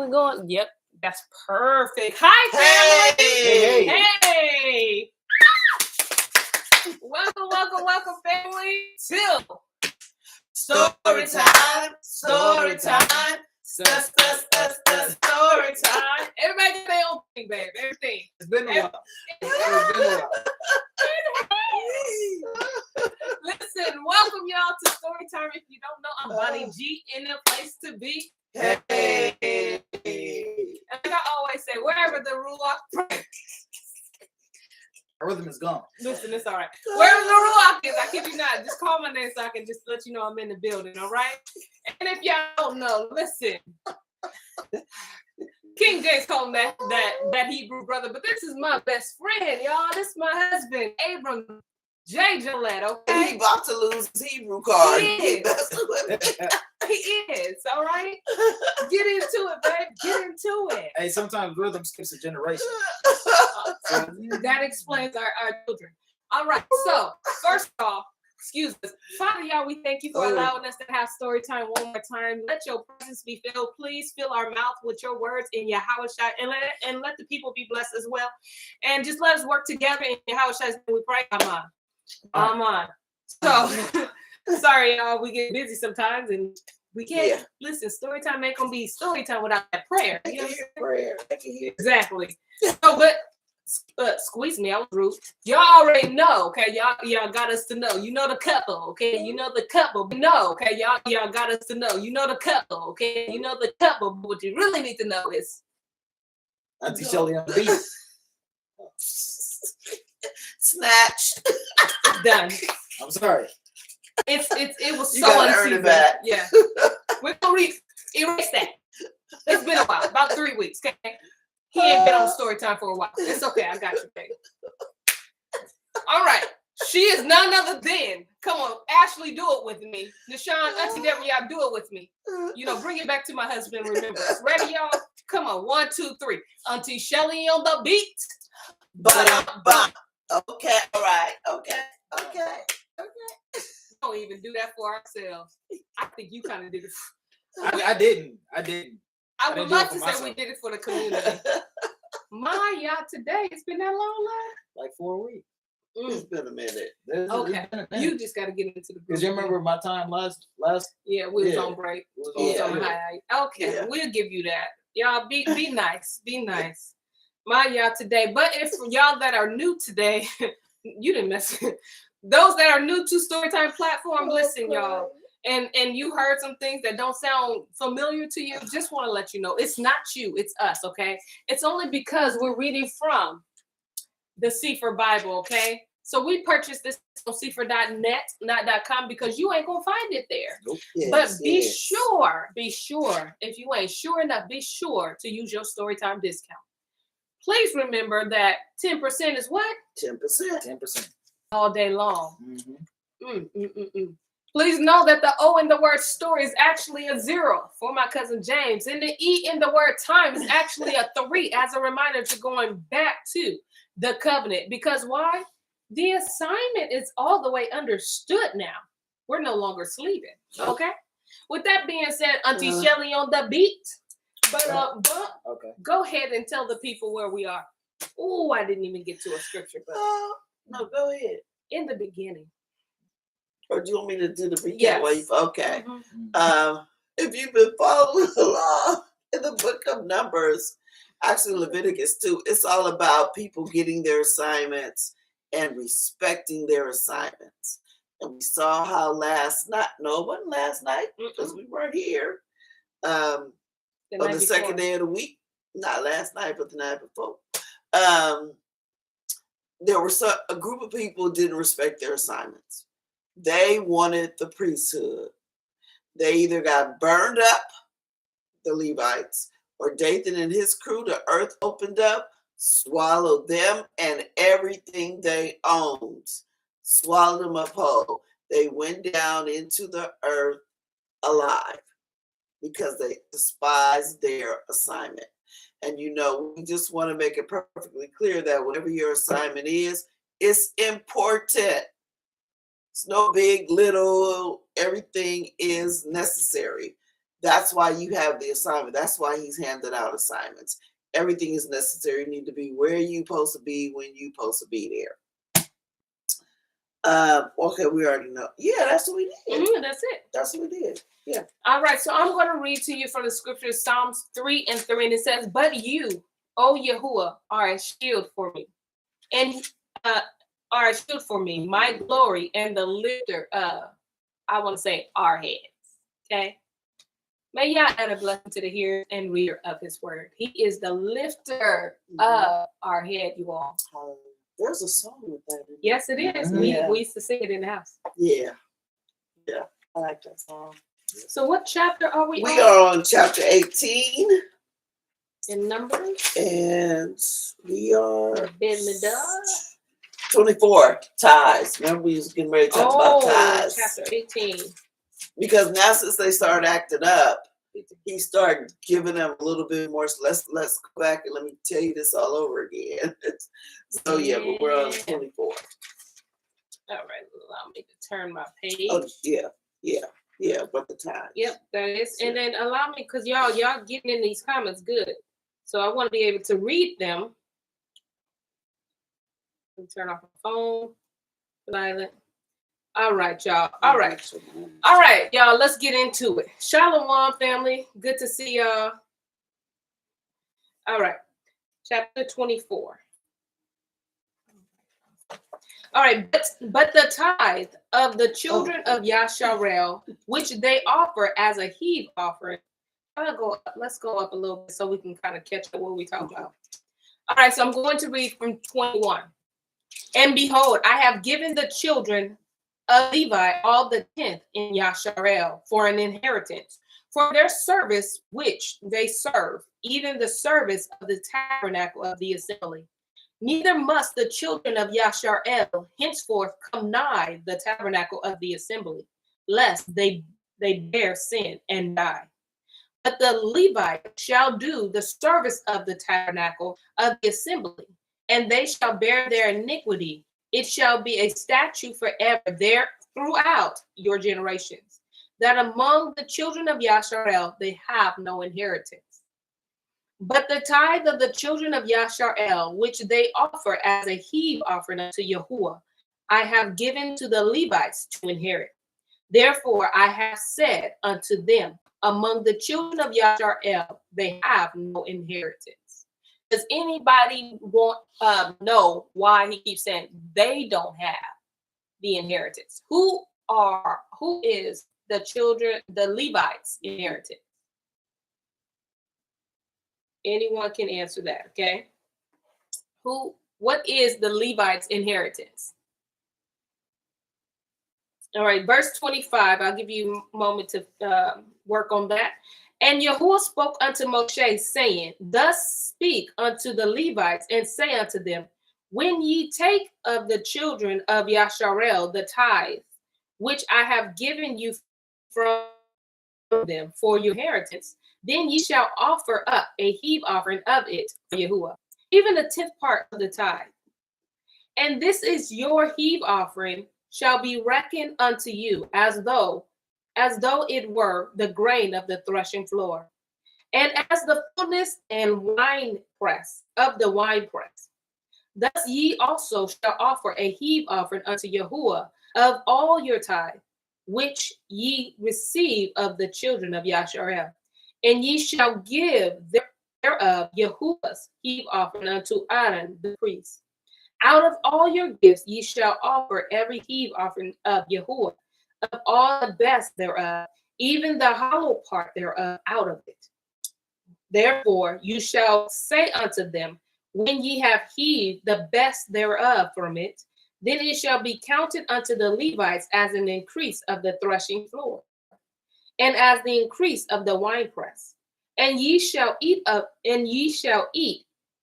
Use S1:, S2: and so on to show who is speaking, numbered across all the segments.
S1: we going? Yep, that's perfect. Hi, family. Hey. Welcome, family, to story time. Story time. Story time. Everybody get their own thing, babe. Everything.
S2: It's been a while. It's been a while.
S1: Listen, welcome y'all to story time. If you don't know, I'm Bonnie G in the place to be.
S3: Hey.
S1: Like I always say, wherever the ruach,
S2: Our rhythm is gone.
S1: listen, it's all right. Wherever the ruach is, I kid you not. Just call my name so I can just let you know I'm in the building. All right. And if y'all don't know, listen. King James called him that Hebrew brother, but this is my best friend, y'all. This is my husband, Abram J. Gillette, okay?
S3: He about to lose his Hebrew card.
S1: He is. He is, all right? Get into it, babe. Get into it.
S2: Hey, sometimes rhythm skips a generation.
S1: That explains our children. All right, so first off, excuse us. Father, y'all, we thank you for allowing us to have story time one more time. Let your presence be filled. Please fill our mouth with your words in Yahushua, and let the people be blessed as well. And just let us work together in Yahushua's name. We pray. Amen. So, sorry, y'all. We get busy sometimes, and we can't listen. Story time ain't gonna be story time without that prayer.
S3: I can hear prayer. I can hear.
S1: Exactly. So, but squeeze me. I was rude. Y'all already know, okay? Y'all got us to know. You know the couple, okay? You know the couple. No, okay? Y'all got us to know. You know the couple, okay? You know the couple. But what you really need to know is
S2: Auntie Shelly on the beat.
S3: Snatch.
S1: done.
S2: I'm sorry.
S1: It was
S3: You
S1: so
S3: gotta earn it
S1: unseasoned.
S3: back.
S1: Yeah. We're gonna erase that. It's been a while, about 3 weeks, okay? He ain't been on story time for a while. It's okay, I got you, baby. All right. She is none other than, come on, Ashley, do it with me. Deshaun, Auntie Deborah, y'all do it with me. You know, bring it back to my husband, remember. Ready, y'all? Come on, 1, 2, 3. Auntie Shelly on the beat.
S3: But okay, all right, okay.
S1: Don't even do that for ourselves. I think you kind of did it.
S2: I didn't.
S1: I would love to say we did it for the community. Maya, today, it's been that long,
S2: Like 4 weeks.
S3: It's been a minute.
S1: Okay, you just got to get into the group.
S2: Because you remember my time last?
S1: Yeah, we was on break. We was on high. Okay, we'll give you that. Y'all be nice. Be nice. Maya today. But if y'all that are new today, you didn't mess it. Those that are new to Storytime platform, listen, y'all. And you heard some things that don't sound familiar to you, just want to let you know it's not you, it's us, okay? It's only because we're reading from the C4 Bible, okay? So we purchased this on c4.net, not .com, because you ain't gonna find it there.
S2: Nope.
S1: But be sure, if you ain't sure enough, be sure to use your Storytime discount. Please remember that 10% is what?
S3: 10%.
S2: 10%.
S1: All day long.
S2: Mm-hmm.
S1: Please know that the O in the word story is actually a 0 for my cousin James. And the E in the word time is actually a 3 as a reminder to going back to the covenant. Because why? The assignment is all the way understood now. We're no longer sleeping. Okay? With that being said, Auntie Shelly on the beat. But
S2: Okay.
S1: go ahead and tell the people where we are. Oh, I didn't even get to a scripture, but
S3: No, go ahead.
S1: in the beginning.
S3: Or do you want me to do the recap?
S1: Yes.
S3: Okay.
S1: Mm-hmm.
S3: If you've been following along in the book of Numbers, actually Leviticus too, it's all about people getting their assignments and respecting their assignments. And we saw how last night, no, it wasn't last night because we weren't here. On the second day of the week, not last night, but the night before. There were a group of people who didn't respect their assignments. They wanted the priesthood. They either got burned up, the Levites, or Dathan and his crew, the earth opened up, swallowed them and everything they owned, swallowed them up whole. They went down into the earth alive because they despised their assignment. And you know, we just want to make it perfectly clear that whatever your assignment is, it's important. It's no big, little, everything is necessary. That's why you have the assignment. That's why he's handed out assignments. Everything is necessary. You need to be where you supposed to be when you supposed to be there. Okay, we already know. Yeah, that's what we did.
S1: That's it.
S3: That's what we did. Yeah.
S1: All right, so I'm going to read to you from the scripture, Psalms 3:3, and it says, "But you, O Yahuwah, are a shield for me, and are a shield for me, my glory, and the lifter of," I want to say, our heads. Okay. May Yah add a blessing to the hearer and reader of His word. He is the lifter of our head, you all.
S3: There's a song with that.
S1: Yes, it is. We used to sing it in the house.
S3: Yeah. Yeah. I like that song.
S1: So what chapter are we on?
S3: We are on chapter 18.
S1: In Numbers?
S3: And we are
S1: Ben Medad?
S3: 24, tithes. Remember we was getting ready to talk about tithes.
S1: Chapter 18.
S3: Because now since they started acting up, he started giving them a little bit more. So let's go back and let me tell you this all over again. So yeah, but we're on 24.
S1: All right, allow me to turn my page.
S3: Oh yeah, but the time.
S1: Yep, that is. And then allow me, because y'all getting in these comments good. So I want to be able to read them. Let me turn off my phone. Silent. All right, y'all. All right, y'all. Let's get into it. Shalom, family. Good to see y'all. All right, chapter 24. All right, but the tithe of the children of Yasharel, which they offer as a heave offering. Let's go up a little bit so we can kind of catch up what we talk about. All right, so I'm going to read from 21. "And behold, I have given the children of Levi all the 10th in Yasharel for an inheritance, for their service which they serve, even the service of the tabernacle of the assembly. Neither must the children of Yasharel henceforth come nigh the tabernacle of the assembly, lest they bear sin and die. But the Levite shall do the service of the tabernacle of the assembly, and they shall bear their iniquity. It shall be a statute forever there throughout your generations, that among the children of Yasharel they have no inheritance. But the tithe of the children of Yasharel, which they offer as a heave offering unto Yahuwah, I have given to the Levites to inherit. Therefore I have said unto them, among the children of Yasharel, they have no inheritance." Does anybody know why he keeps saying they don't have the inheritance? Who is the Levites' inheritance? Anyone can answer that, okay? What is the Levites' inheritance? All right, verse 25, I'll give you a moment to work on that. "And Yahuwah spoke unto Moshe, saying, Thus speak unto the Levites, and say unto them, When ye take of the children of Yasharel the tithe, which I have given you from them for your inheritance, then ye shall offer up a heave offering of it for Yahuwah, even the 10th part of the tithe. And this is your heave offering shall be reckoned unto you as though it were the grain of the threshing floor, and as the fullness and wine press of the winepress. Thus ye also shall offer a heave offering unto Yahuwah of all your tithe, which ye receive of the children of Yasharel. And ye shall give thereof Yahuwah's heave offering unto Aaron the priest. Out of all your gifts ye shall offer every heave offering of Yahuwah, of all the best thereof, even the hollow part thereof out of it. Therefore you shall say unto them, when ye have heaved the best thereof from it, then it shall be counted unto the Levites as an increase of the threshing floor, and as the increase of the winepress. And ye shall eat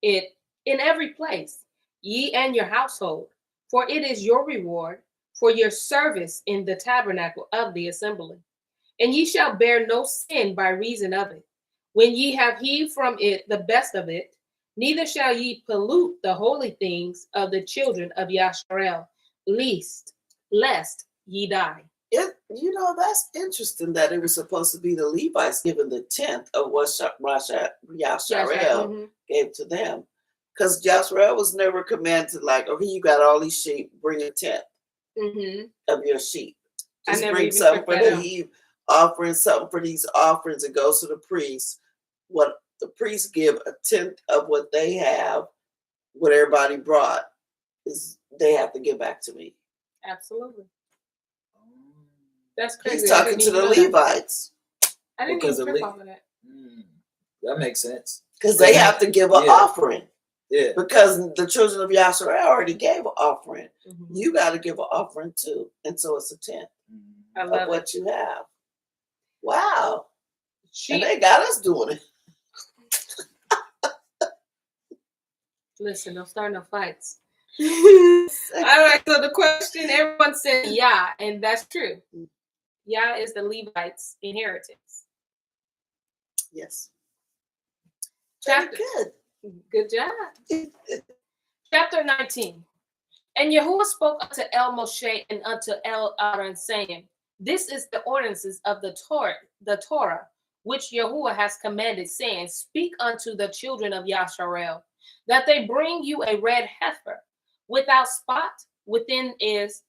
S1: it in every place, ye and your household, for it is your reward for your service in the tabernacle of the assembly. And ye shall bear no sin by reason of it, when ye have heaved from it the best of it. Neither shall ye pollute the holy things of the children of Yasharel, lest ye die.
S3: You know, that's interesting that it was supposed to be the Levites giving the 10th of what Yasharel gave to them. Because Yasharel was never commanded, like, okay, you got all these sheep, bring a 10th of your sheep. Just bring something for the heave offering, something for these offerings. It goes to the priest. What the priests give a 10th of what they have, what everybody brought, is they have to give back to me.
S1: Absolutely. That's crazy.
S3: He's talking to the Levites.
S1: I didn't even trip off of that.
S2: That makes sense.
S3: Because they have to give an offering.
S2: Yeah.
S3: Because the children of Yasharel already gave an offering. You got to give an offering too. And so it's a 10th of what you have. Wow. And they got us doing it.
S1: Listen, don't start no fights. All right, so the question, everyone said yeah, and that's true. Yeah is the Levites' inheritance.
S3: Yes.
S1: Good job. Chapter 19. And Yahuwah spoke unto El Moshe and unto El Aaron, saying, this is the ordinances of the Torah, which Yahuwah has commanded, saying, speak unto the children of Yasharel, that they bring you a red heifer, without spot, wherein is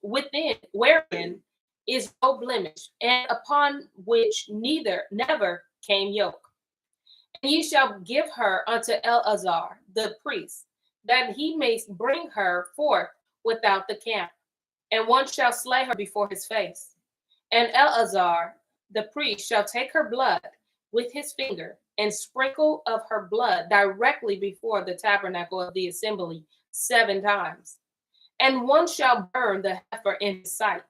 S1: no blemish, and upon which never came yoke. And ye shall give her unto Eleazar the priest, that he may bring her forth without the camp. And one shall slay her before his face. And Eleazar the priest shall take her blood with his finger, and sprinkle of her blood directly before the tabernacle of the assembly 7 times. And one shall burn the heifer in his sight,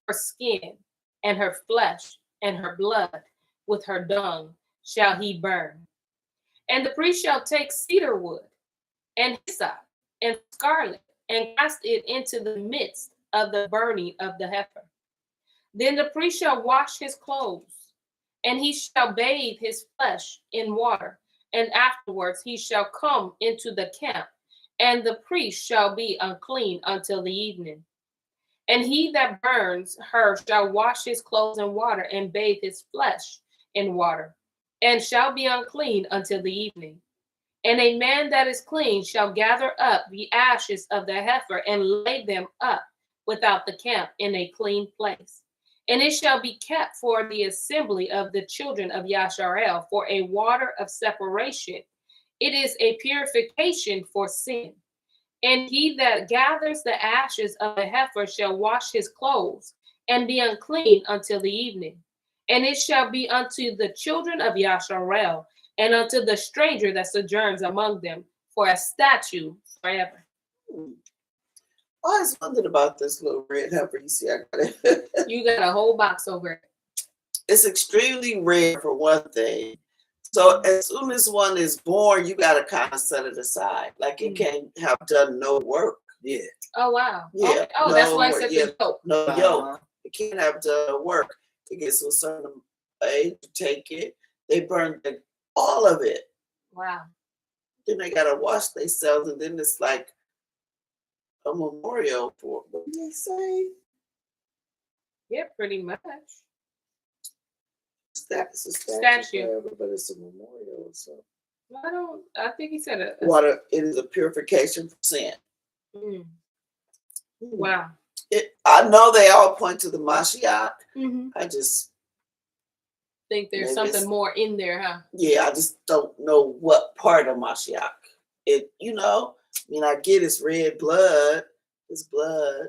S1: her skin, and her flesh, and her blood, with her dung shall he burn. And the priest shall take cedar wood, and hyssop, and scarlet, and cast it into the midst of the burning of the heifer. Then the priest shall wash his clothes, and he shall bathe his flesh in water, and afterwards he shall come into the camp, and the priest shall be unclean until the evening. And he that burns her shall wash his clothes in water, and bathe his flesh in water, and shall be unclean until the evening. And a man that is clean shall gather up the ashes of the heifer, and lay them up without the camp in a clean place. And it shall be kept for the assembly of the children of Yasharel for a water of separation. It is a purification for sin. And he that gathers the ashes of the heifer shall wash his clothes, and be unclean until the evening. And it shall be unto the children of Yasharel, and unto the stranger that sojourns among them, for a statute forever.
S3: I always wondered about this little red heifer. You see, I got it.
S1: You got a whole box over it.
S3: It's extremely rare for one thing. So as soon as one is born, you got to kind of set it aside. Like it can't have done no work. Yeah.
S1: Oh, wow.
S3: Yeah.
S1: Okay. Oh, that's why I said the yoke.
S3: No yoke. It can't have done no work. It gets to a certain age, you take it. They burn all of it.
S1: Wow.
S3: Then they got to wash themselves, and then it's like a memorial for, what do they say?
S1: Yeah, pretty much.
S3: It's a
S1: statue.
S3: Forever, but it's a memorial. So
S1: I think he said it.
S3: Water, it is a purification for sin.
S1: Wow.
S3: I know they all point to the Mashiach. I just
S1: think there's something more in there, huh?
S3: Yeah, I just don't know what part of Mashiach. I get his red blood, his blood.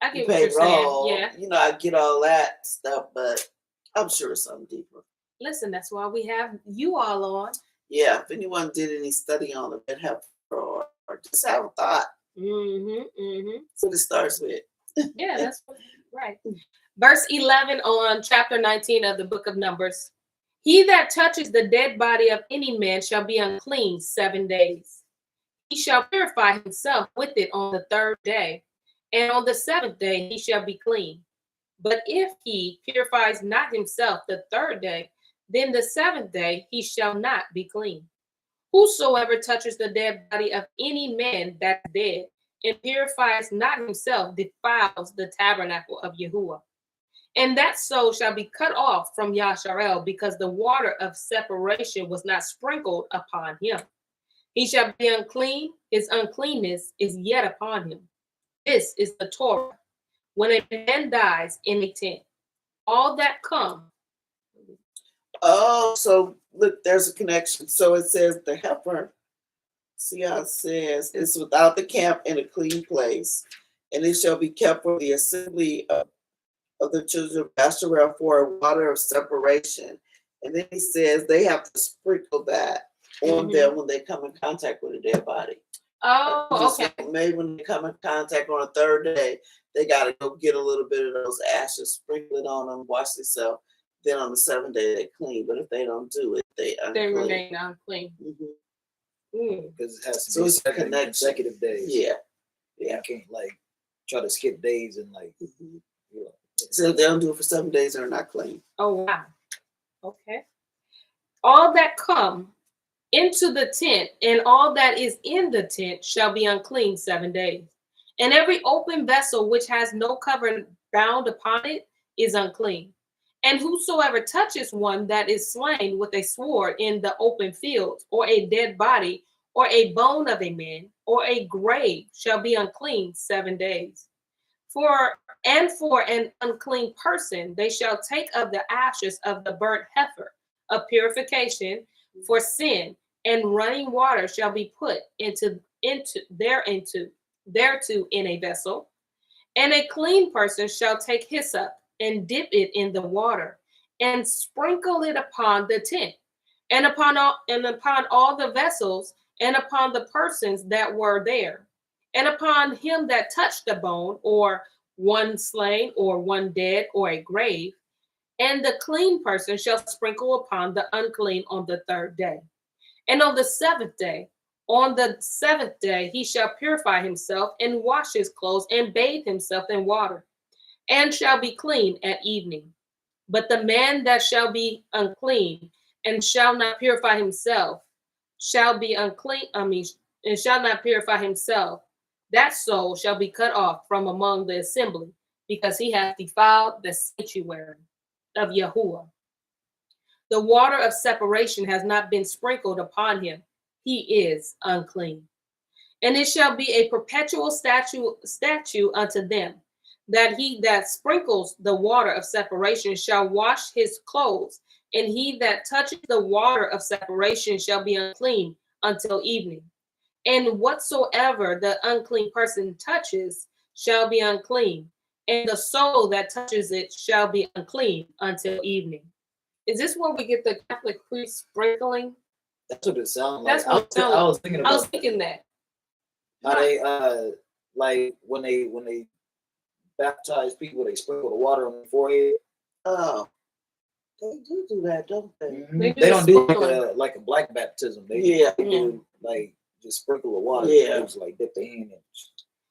S1: I get what you're saying. Yeah.
S3: I get all that stuff, but I'm sure it's something deeper.
S1: Listen, that's why we have you all on.
S3: Yeah, if anyone did any study on it, it'd help or just have a thought. That's what it starts with.
S1: Yeah, that's right. Verse 11 on chapter 19 of the book of Numbers. He that touches the dead body of any man shall be unclean 7 days. He shall purify himself with it on the 3rd day, and on the 7th day he shall be clean. But if he purifies not himself the 3rd day, then the 7th day he shall not be clean. Whosoever touches the dead body of any man that is dead, and purifies not himself, defiles the tabernacle of Yahuwah. And that soul shall be cut off from Yasharel, because the water of separation was not sprinkled upon him. He shall be unclean, his uncleanness is yet upon him. This is the Torah. When a man dies in a tent, all that come.
S3: Oh, so look, there's a connection. So it says the heifer, see how it says, it's without the camp in a clean place, and it shall be kept for the assembly of the children of Asherah for a water of separation. And then he says they have to sprinkle that on them when they come in contact with a dead body.
S1: Oh, okay.
S3: Like maybe when they come in contact on a third day, they got to go get a little bit of those ashes, sprinkle it on them, wash themselves. Then on the 7th day they clean. But if they don't do it, they
S1: remain unclean.
S2: Because it has to
S3: So
S2: be
S3: it's
S2: 7
S3: connection.
S2: consecutive days.
S3: Yeah.
S2: You can't like try to skip days and like. You know.
S3: So if they don't do it for 7 days, they're not clean.
S1: Oh wow. Okay. All that come into the tent and all that is in the tent shall be unclean 7 days. And every open vessel which has no cover bound upon it is unclean. And whosoever touches one that is slain with a sword in the open field, or a dead body, or a bone of a man, or a grave, shall be unclean 7 days. For an unclean person they shall take of the ashes of the burnt heifer of purification for sin, and running water shall be put thereto in a vessel. And a clean person shall take hyssop and dip it in the water, and sprinkle it upon the tent, and upon all the vessels, and upon the persons that were there, and upon him that touched the bone, or one slain, or one dead, or a grave. And the clean person shall sprinkle upon the unclean on the 3rd day. And on the 7th day, he shall purify himself, and wash his clothes, and bathe himself in water, and shall be clean at evening. But the man that shall be unclean and shall not purify himself shall be unclean, and shall not purify himself, that soul shall be cut off from among the assembly, because he hath defiled the sanctuary of Yahuwah. The water of separation has not been sprinkled upon him. He is unclean. And it shall be a perpetual statute unto them, that he that sprinkles the water of separation shall wash his clothes, and he that touches the water of separation shall be unclean until evening. And whatsoever the unclean person touches shall be unclean, and the soul that touches it shall be unclean until evening. Is this where we get the Catholic priest sprinkling?
S2: That's what it sounds like.
S1: That's what it sounds like.
S2: I was
S1: thinking that.
S2: How they like when they baptize people, they sprinkle the water on their forehead.
S3: Oh, they do that, don't they?
S2: Mm-hmm.
S1: They
S2: They don't do
S1: sprinkling.
S2: like a black baptism. They do like just sprinkle the water.
S3: Yeah.
S2: It's like dip the hand in.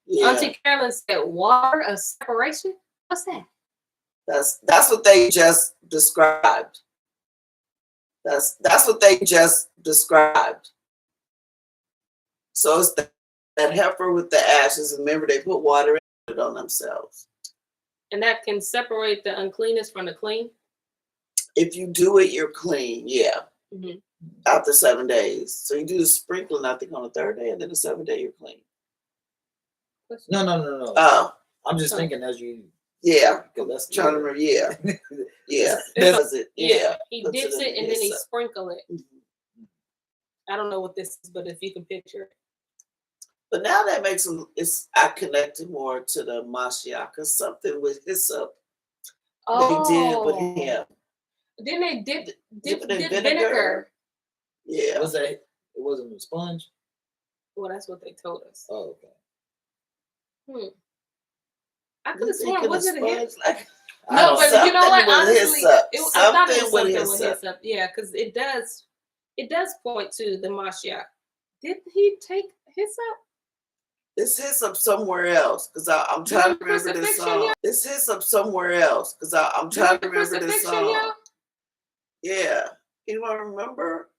S3: Yeah.
S1: Auntie Carolyn said water of separation. What's that?
S3: That's what they just described. That's what they just described. So it's that heifer with the ashes, and remember they put water in it on themselves.
S1: And that can separate the uncleanness from the clean?
S3: If you do it, you're clean, yeah.
S1: Mm-hmm.
S3: After 7 days. So you do the sprinkling, I think, on the 3rd day, and then the 7th day you're clean.
S2: No.
S3: Oh.
S2: I'm just thinking as you.
S3: Yeah.
S2: Because that's
S3: trying to remember, yeah. Yeah.
S1: Does
S3: it?
S1: Yeah. He dips it and then he
S3: hyssop.
S1: sprinkle it. Mm-hmm. I don't know what this is, but if you can picture it.
S3: But now that makes I connected more to the Mashiach, because something with hyssop they did with him.
S1: Then they dip
S3: in
S1: vinegar.
S3: Yeah.
S2: Was that? It wasn't a sponge.
S1: Well, that's what they told us.
S2: Oh, okay.
S1: I could have sworn, was it a hyssop?
S3: Like,
S1: no, but you know what? Honestly, I thought it was something with hyssop. Yeah, because it does point to the Mashiach. Did he take hyssop?
S3: It's hyssop somewhere else, because I'm trying to remember this song. It's hyssop somewhere else, because I'm trying to remember this song. Yeah. Anyone remember?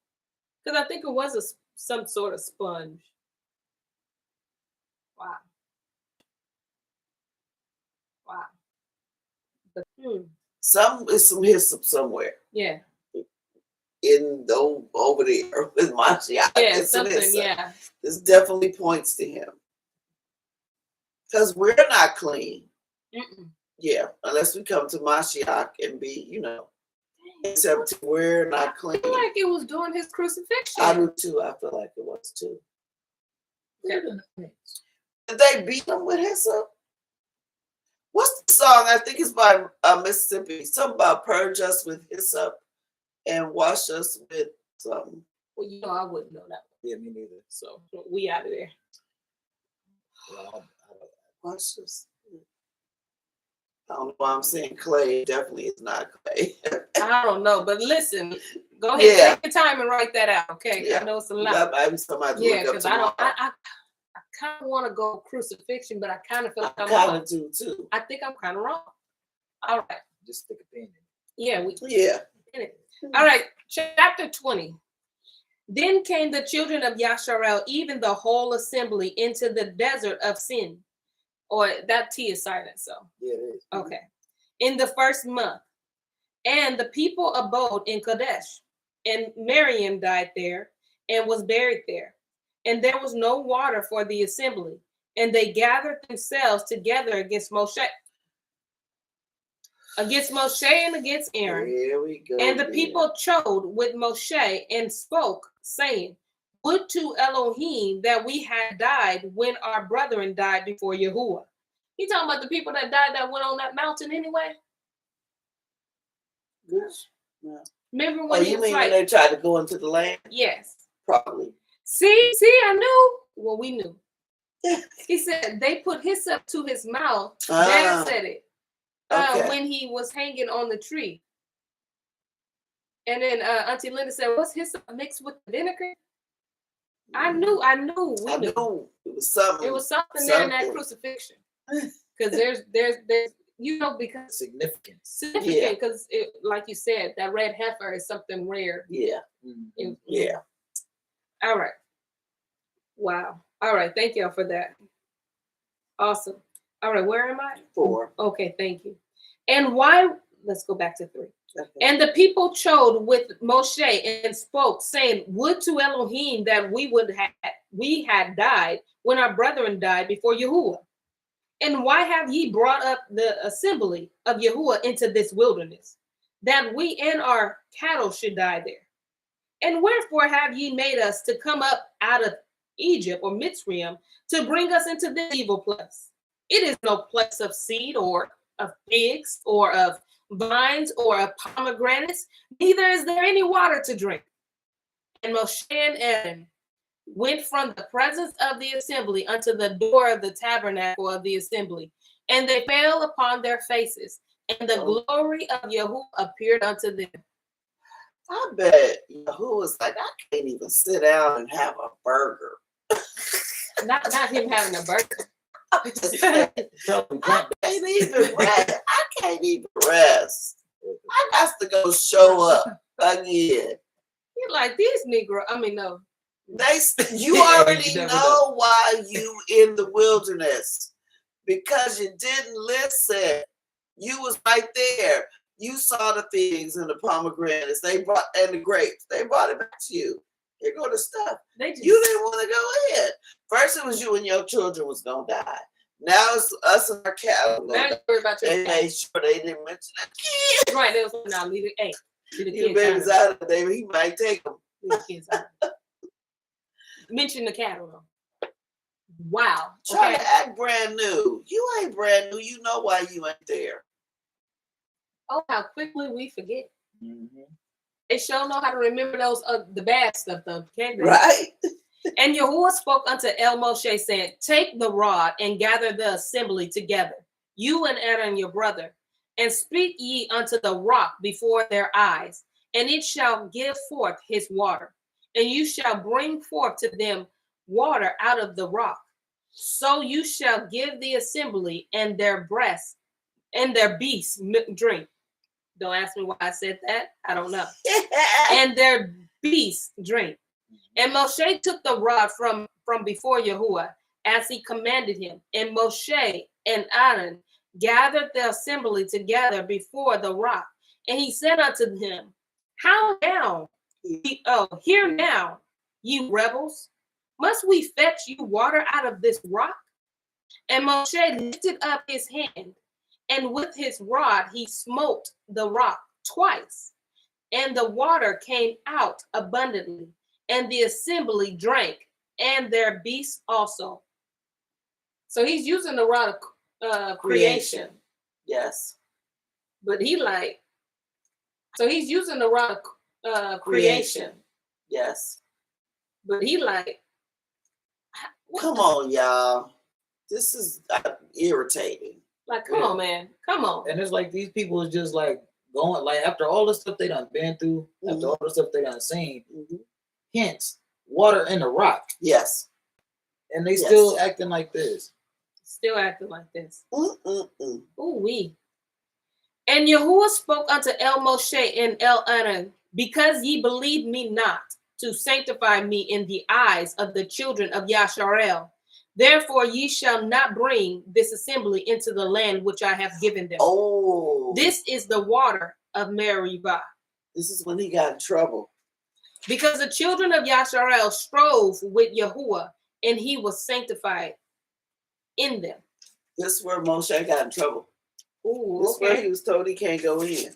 S1: Because I think it was some sort of sponge. Wow.
S3: Some is some hyssop somewhere.
S1: Yeah.
S3: Over there with Mashiach.
S1: Yeah, something. Yeah.
S3: This definitely points to him. Because we're not clean. Yeah, unless we come to Mashiach and be, except we're not clean.
S1: I feel like it was during his crucifixion.
S3: I do too. I feel like it was too.
S1: Okay.
S3: Did they beat him with hyssop? What's the song? I think it's by Mississippi. Something about purge us with hyssop and wash us with something.
S1: Well, I wouldn't know that.
S2: Yeah, me neither.
S1: So we out of there.
S3: Wash us. I don't know why I'm saying clay. It definitely is not clay.
S1: I don't know, but listen, go ahead, take your time and write that out, okay?
S3: Yeah.
S1: I know it's a lot.
S3: Yeah,
S1: because I kind of want to go crucifixion, but I kind of feel like I'm
S3: kind
S1: wrong.
S3: of do too.
S1: I think I'm kind of wrong. All right.
S2: Just stick a pin in.
S1: Yeah.
S3: Yeah.
S1: All right. Chapter 20. Then came the children of Yasharel, even the whole assembly, into the desert of Sin. Or that T is silent, so.
S2: Yeah, it is.
S1: Okay. In the first month. And the people abode in Kadesh. And Miriam died there and was buried there. And there was no water for the assembly. And they gathered themselves together against Moshe. Against Moshe and against Aaron.
S3: Here we go.
S1: And the people chode with Moshe and spoke, saying, would to Elohim that we had died when our brethren died before Yahuwah. You talking about the people that died that went on that mountain anyway?
S3: Yes. Yeah.
S1: Remember when
S3: you mean when they tried to go into the land?
S1: Yes.
S3: Probably.
S1: See, I knew. Well, we knew. He said they put hyssop to his mouth. Dad said it. When he was hanging on the tree. And then Auntie Linda said, what's hyssop mixed with vinegar? I knew. We knew.
S3: It was something.
S1: It was something there in that crucifixion. Because there's because
S2: significance.
S1: Because like you said, that red heifer is something rare.
S3: Yeah. Yeah.
S1: All right. Wow. All right. Thank y'all for that. Awesome. All right. Where am I?
S3: 4.
S1: Okay. Thank you. And why? Let's go back to 3. Okay. And the people chode with Moshe and spoke, saying, would to Elohim that we had died when our brethren died before Yahuwah. And why have ye brought up the assembly of Yahuwah into this wilderness, that we and our cattle should die there? And wherefore have ye made us to come up out of Egypt or Mitzrayim to bring us into this evil place? It is no place of seed or of figs or of vines or of pomegranates, neither is there any water to drink. And Moshe and Aaron went from the presence of the assembly unto the door of the tabernacle of the assembly, and they fell upon their faces, and the glory of Yahuwah appeared unto them.
S3: I bet Yahuwah was like, I can't even sit down and have a burger.
S1: Not him having a burger.
S3: I can't even rest. I got to go show up again.
S1: You're like, these Negro, no.
S3: You already know why you in the wilderness. Because you didn't listen. You was right there. You saw the figs and the pomegranates. And the grapes. They brought it back to you. Here go the stuff. You didn't want to go in. First it was you and your children was gonna die. Now it's us and our cattle.
S1: Now you worry about your
S3: they made sure they didn't mention that kid.
S1: Right, they was now leave it. Hey,
S3: the baby's out of there. He might take them.
S1: Leave the kids out. Mention the cattle though. Wow.
S3: Trying to act brand new. You ain't brand new. You know why you ain't there.
S1: Oh, how quickly we forget.
S2: Mm-hmm.
S1: They sure know how to remember those the bad stuff though, can't they?
S3: Right.
S1: And Yahuwah spoke unto El Moshe, saying, take the rod and gather the assembly together, you and Aaron your brother, and speak ye unto the rock before their eyes, and it shall give forth his water, and you shall bring forth to them water out of the rock. So you shall give the assembly and their breasts and their beasts drink. Don't ask me why I said that. I don't know. And their beasts drink. And Moshe took the rod from before Yahuwah as he commanded him. And Moshe and Aaron gathered the assembly together before the rock. And he said unto him, how now? Hear now, you rebels. Must we fetch you water out of this rock? And Moshe lifted up his hand, and with his rod he smote the rock twice, and the water came out abundantly, and the assembly drank, and their beasts also. So he's using the rod of creation.
S3: Yes.
S1: But he like, so he's using the rod of creation.
S3: Yes.
S1: But he like,
S3: come on, y'all. This is irritating.
S1: Like, come on, man. Come on.
S2: And it's like these people is just like going, like after all the stuff they done been through, after all the stuff they done seen, hence water in the rock.
S3: Yes.
S2: And they still acting like this.
S1: Still acting like this. Ooh wee. And Yahuwah spoke unto El Moshe and El Aaron, because ye believe me not to sanctify me in the eyes of the children of Yasharel. Therefore ye shall not bring this assembly into the land which I have given them.
S3: Oh.
S1: This is the water of Meribah.
S3: This is when he got in trouble.
S1: Because the children of Yasharel strove with Yahuwah, and he was sanctified in them.
S3: This is where Moshe got in trouble.
S1: Ooh,
S3: this is where he was told he can't go in.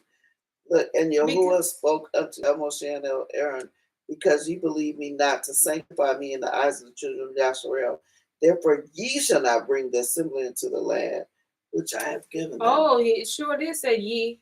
S3: Look, and Yahuwah spoke up to Moshe and Aaron, because ye believe me not to sanctify me in the eyes of the children of Yasharel. Therefore ye shall not bring the assembly into the land which I have given them.
S1: Oh, it sure did say ye.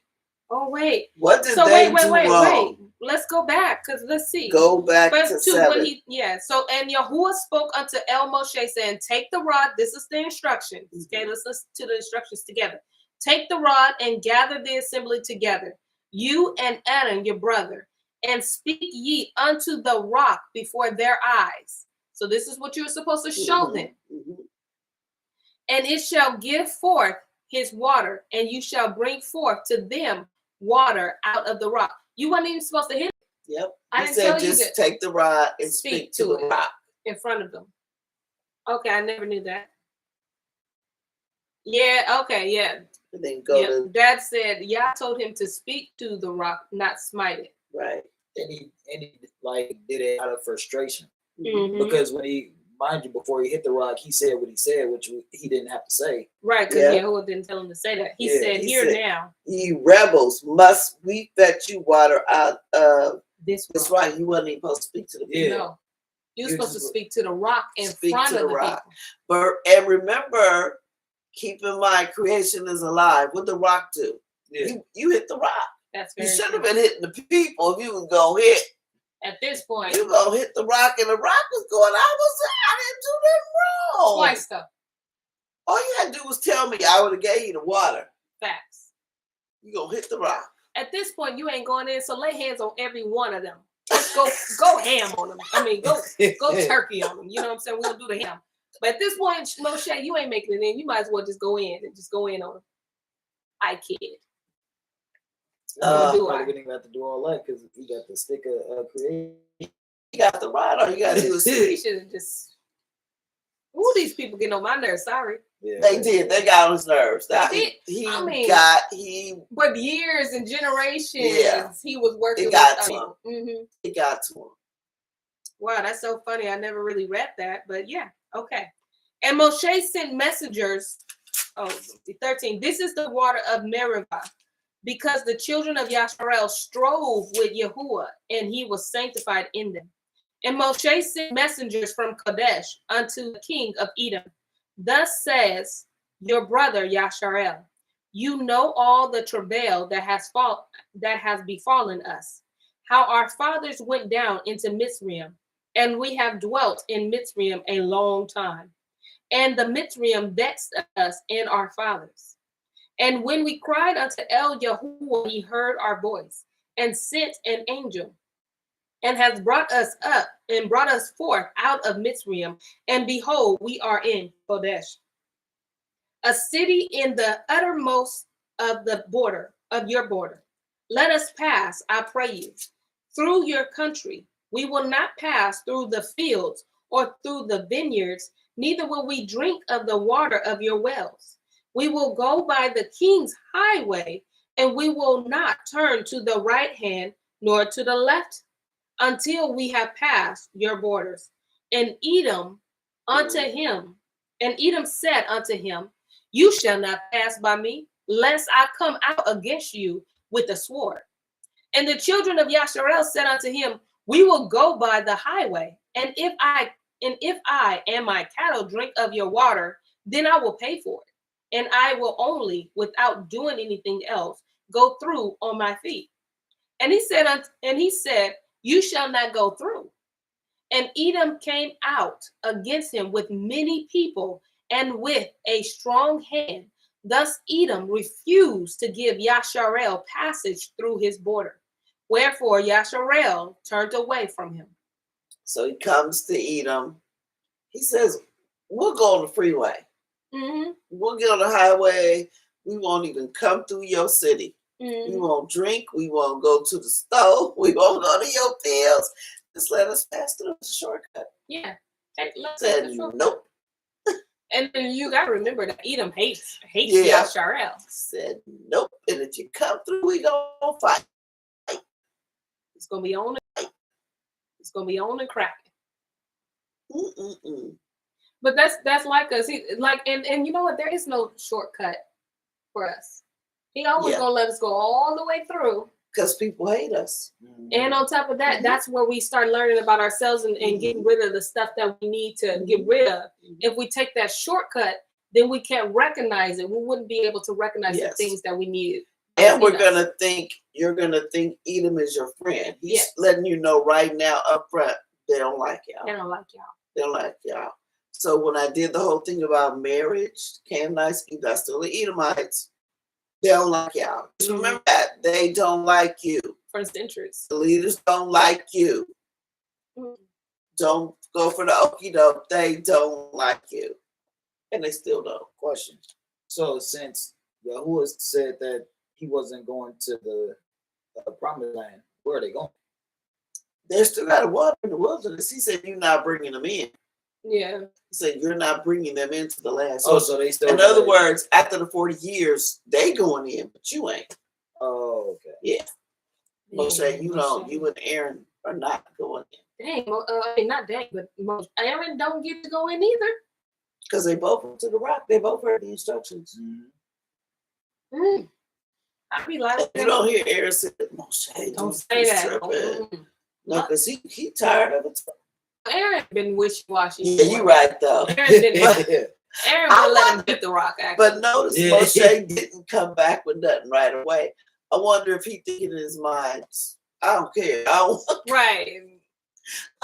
S1: Oh, wait.
S3: What did they do wrong?
S1: Let's go back, because let's see.
S3: Go back to 7.
S1: So, and Yahuwah spoke unto El Moshe, saying, take the rod. This is the instructions. Okay, let's listen to the instructions together. Take the rod and gather the assembly together, you and Aaron, your brother, and speak ye unto the rock before their eyes. So this is what you're supposed to show them. And it shall give forth his water, and you shall bring forth to them water out of the rock. You weren't even supposed to hit it.
S3: Yep.
S1: I didn't tell you
S3: just take the rod and speak to the rock
S1: in front of them. Okay, I never knew that. Yeah, okay, yeah.
S3: And then go to
S1: Dad said, Yah told him to speak to the rock, not smite it.
S3: Right.
S2: And he like did it out of frustration.
S1: Mm-hmm.
S2: Because when he, mind you, before he hit the rock, he said what he said, which he didn't have to say.
S1: Right, because Yahuwah didn't tell him to say that. He said, "Here now,
S3: ye rebels, must we fetch you water out of
S1: this rock."
S3: That's right. You wasn't even supposed to speak to the people.
S1: No, you were supposed to speak to the rock in front of the rock.
S3: But and remember, keep in mind, creation is alive. What the rock do? Yeah. You hit the rock.
S1: That's very
S3: you should have been hitting the people if you was gonna hit.
S1: At this point,
S3: you gonna hit the rock, and the rock was going. I didn't do nothing wrong.
S1: Twice though.
S3: All you had to do was tell me. I would have gave you the water.
S1: Facts.
S3: You gonna hit the rock.
S1: At this point, you ain't going in. So lay hands on every one of them. Let's go ham on them. I mean, go turkey on them. You know what I'm saying? We're gonna do the ham. But at this point, Moshe, you ain't making it in. You might as well just go in and just go in on them. I kid.
S2: You didn't even have to do all that because you got the stick of creation.
S3: You got the rod, all you got to do is
S1: he should have just. Ooh, these people getting on my nerves. Sorry.
S3: Yeah, they did. They got on his nerves. But
S1: years and generations, he was working.
S3: It got to him.
S1: Mm-hmm.
S3: It got to him.
S1: Wow, that's so funny. I never really read that, but yeah, okay. And Moshe sent messengers. 13. This is the water of Meribah, because the children of Yasharel strove with Yahuwah, and he was sanctified in them. And Moshe sent messengers from Kadesh unto the king of Edom. Thus says your brother Yasharel, you know all the travail that has befallen us, how our fathers went down into Mitzrayim, and we have dwelt in Mitzrayim a long time. And the Mitzrayim vexed us and our fathers. And when we cried unto El Yahuwah, he heard our voice and sent an angel, and has brought us up and brought us forth out of Mitzrayim. And behold, we are in Kodesh, a city in the uttermost of the border of your border. Let us pass, I pray you, through your country. We will not pass through the fields or through the vineyards, neither will we drink of the water of your wells. We will go by the king's highway, and we will not turn to the right hand nor to the left until we have passed your borders. And Edom unto him, and Edom said unto him, you shall not pass by me, lest I come out against you with a sword. And the children of Yasharel said unto him, we will go by the highway, and if I and my cattle drink of your water, then I will pay for it. And I will only, without doing anything else, go through on my feet. And he said, you shall not go through. And Edom came out against him with many people and with a strong hand. Thus Edom refused to give Yasharel passage through his border. Wherefore Yasharel turned away from him.
S3: So he comes to Edom. He says, we'll go on the freeway. We'll get on the highway. We won't even come through your city. We won't drink. We won't go to the store. We won't go to your fields. Just let us pass through the shortcut.
S1: Yeah.
S3: Said nope.
S1: And then you got to remember that Edom hates Yasharel.
S3: Said nope. And if you come through, we gonna fight.
S1: It's gonna be on. It's gonna be on and cracking. But that's like us. And you know what? There is no shortcut for us. He always gonna let us go all the way through.
S3: Because people hate us.
S1: And on top of that, that's where we start learning about ourselves and getting rid of the stuff that we need to get rid of. If we take that shortcut, then we can't recognize it. We wouldn't be able to recognize the things that we need.
S3: And we're going to think, you're going to think Edom is your friend. He's letting you know right now up front, they don't like y'all.
S1: They don't like y'all.
S3: They don't like y'all. So when I did the whole thing about marriage, Canaanites, that's still the Edomites. They don't like y'all. Just remember that. They don't like you.
S1: First interest.
S3: The leaders don't like you. Don't go for the okie doke. They don't like you. And they still don't.
S2: Question. So since Yahuwah said that he wasn't going to the promised land, where are they going?
S3: They still got to water in the wilderness. He said, you're not bringing them in.
S1: Yeah.
S3: He said, you're not bringing them into the land.
S2: So they still.
S3: In other words, after the 40 years, they going in, but you ain't.
S2: Oh, okay.
S3: Yeah. Moshe, you and Aaron are not going in.
S1: Dang, not dang, but Aaron don't get to go in either.
S3: Because they both went to the rock. They both heard the instructions.
S1: I be like,
S3: you don't hear Aaron say, Moshe,
S1: don't say that.
S3: No, because he tired of it.
S1: Aaron been wishy-washy.
S3: Yeah, you right though.
S1: Aaron will let him hit the rock, actually.
S3: But notice Moshe didn't come back with nothing right away. I wonder if he thinking in his mind, I don't care. I don't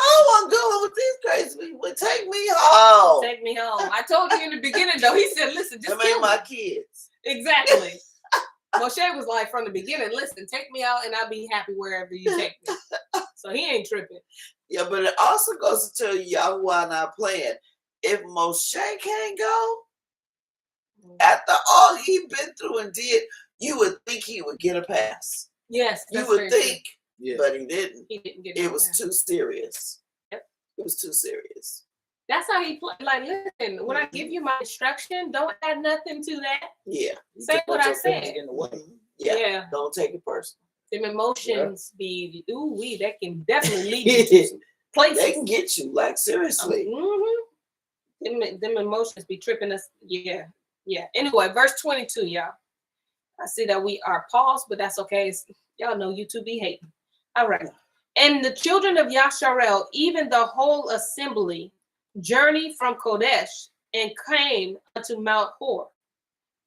S3: want to go with these crazy people. Take me home.
S1: Take me home. I told you in the beginning, though. He said, listen, just kill
S3: my kids.
S1: Exactly. Moshe was like from the beginning, listen, take me out and I'll be happy wherever you take me. So he ain't tripping.
S3: Yeah, but it also goes to tell you Yahuwah not playing. If Moshe can't go, after all he been through and did, you would think he would get a pass.
S1: Yes,
S3: you would think, but he didn't.
S1: He didn't get
S3: it. Was
S1: pass.
S3: Too serious.
S1: Yep.
S3: It was too serious.
S1: That's how he played. Like, listen, when I give you my instruction, don't add nothing to that.
S3: Yeah.
S1: Say what I said.
S3: Yeah. Don't take it personal.
S1: Them emotions be that can definitely lead you to places.
S3: They can get you, like, seriously.
S1: Them emotions be tripping us. Yeah. Anyway, verse 22, y'all. I see that we are paused, but that's okay. Y'all know YouTube be hating. All right. And the children of Yasharel, even the whole assembly, journeyed from Kodesh and came unto Mount Hor.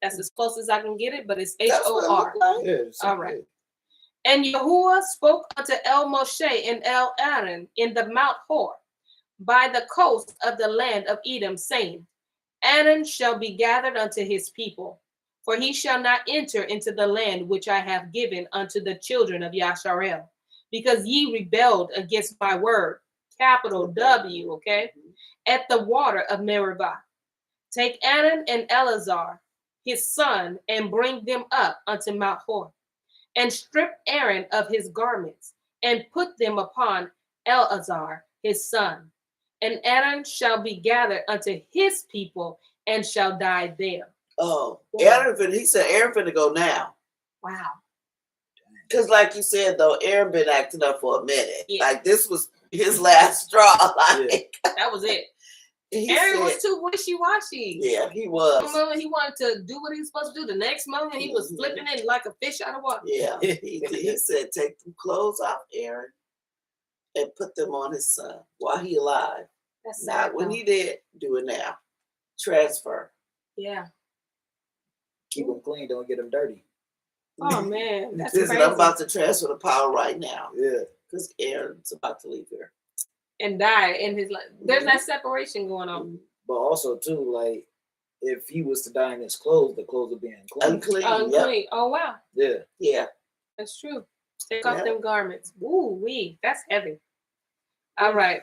S1: That's as close as I can get it, but it's H-O-R. All right. And Yahuwah spoke unto El Moshe and El Aaron in the Mount Hor, by the coast of the land of Edom, saying, Aaron shall be gathered unto his people, for he shall not enter into the land which I have given unto the children of Yasharel, because ye rebelled against my word, capital W, okay, at the water of Meribah. Take Aaron and Eleazar, his son, and bring them up unto Mount Hor, and strip Aaron of his garments, and put them upon Eleazar, his son. And Aaron shall be gathered unto his people, and shall die there.
S3: Oh,
S1: Yeah.
S3: Aaron, he said Aaron finna go now.
S1: Wow.
S3: Because like you said, though, Aaron been acting up for a minute.
S1: Yeah.
S3: Like, this was his last straw. Like,
S1: That was it.
S3: he
S1: Aaron was
S3: said,
S1: too wishy-washy.
S3: yeah, he
S1: One
S3: was.
S1: moment he wanted to do what he was supposed to do. The next moment he was flipping it like a fish out of water.
S3: Yeah, he said, take them clothes off Aaron and put them on his son while he alive.
S1: That's
S3: Not
S1: sad,
S3: when
S1: though.
S3: he dead. Do it now. Transfer.
S1: Yeah.
S2: Keep them clean, don't get them dirty.
S1: Oh man, that's
S3: Listen,
S1: crazy.
S3: I'm about to transfer the power right now.
S2: Yeah.
S3: Because Aaron's about to leave here.
S1: And die in his life. There's that separation going on.
S2: But also too, like, if he was to die in his clothes, the clothes would be unclean.
S3: Unclean.
S1: Unclean.
S3: Yep.
S1: Oh wow.
S2: Yeah.
S3: Yeah.
S1: That's true. Take off them garments. Ooh wee. That's heavy. All right.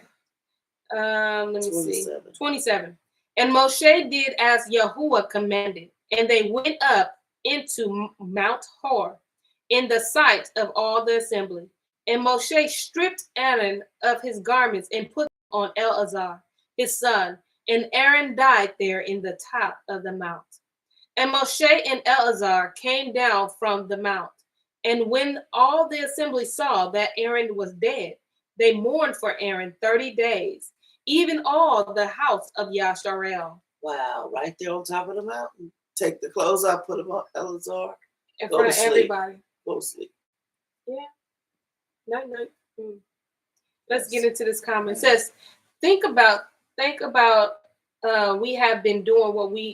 S1: Let me see. 27. And Moshe did as Yahuwah commanded, and they went up into Mount Hor in the sight of all the assembly. And Moshe stripped Aaron of his garments and put them on Eleazar, his son, and Aaron died there in the top of the mount. And Moshe and Eleazar came down from the mount. And when all the assembly saw that Aaron was dead, they mourned for Aaron 30 days, even all the house of Yasharel.
S3: Wow, right there on top of the mountain. Take the clothes off, put them on Eleazar.
S1: In
S3: Go
S1: front
S3: to
S1: of
S3: sleep.
S1: everybody.
S3: Go to sleep.
S1: Yeah. No. Let's get into this comment. It says, think about we have been doing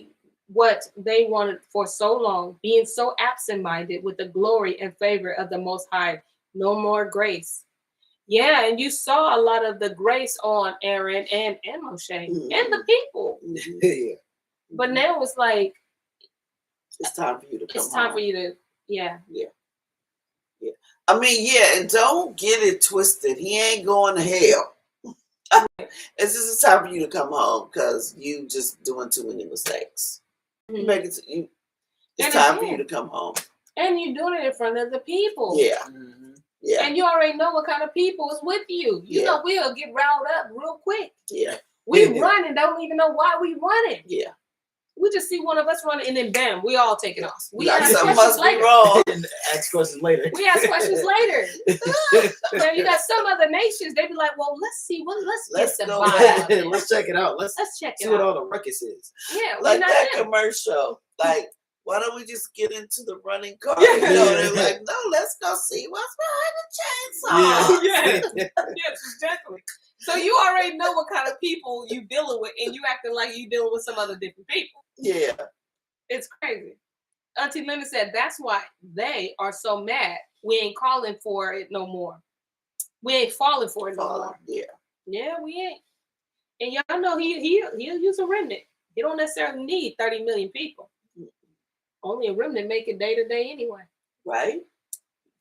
S1: what they wanted for so long, being so absent-minded with the glory and favor of the Most High. No more grace. Yeah, and you saw a lot of the grace on Aaron and Moshe and the people.
S2: Yeah.
S1: But now it's like
S3: it's time for you to come
S1: it's time
S3: home.
S1: for you to
S3: Yeah. I mean, yeah, and don't get it twisted. He ain't going to hell. It's just a time for you to come home because you just doing too many mistakes. You make it. It's time for you to come home.
S1: And you're doing it in front of the people.
S3: Yeah. Yeah.
S1: And you already know what kind of people is with you. You know we'll get riled up real quick.
S3: Yeah.
S1: We run and don't even know why we running.
S3: Yeah.
S1: We just see one of us running and then bam, we all take it off. We
S3: like
S1: ask
S3: something
S1: questions
S3: must
S1: later.
S3: be wrong.
S2: And ask questions later.
S1: We ask questions later. Now you got some other nations, they be like, well, let's see, let's get the
S3: go
S1: vibe.
S2: Let's check it out. Let's
S1: check it
S2: see what
S1: out.
S2: all the ruckus is.
S1: Yeah,
S3: like that
S1: them.
S3: commercial. Like, why don't we just get into the running car?
S1: Yeah.
S3: You know, they're like, no, let's go see what's behind the chainsaw.
S1: Yes, exactly. So you already know what kind of people you dealing with, and you acting like you dealing with some other different people.
S3: Yeah.
S1: It's crazy. Auntie Linda said that's why they are so mad. We ain't calling for it no more. We ain't falling for it no more.
S3: Yeah.
S1: Yeah, we ain't. And y'all know he'll use a remnant. He don't necessarily need 30 million people. Only a remnant make it day to day anyway.
S3: Right.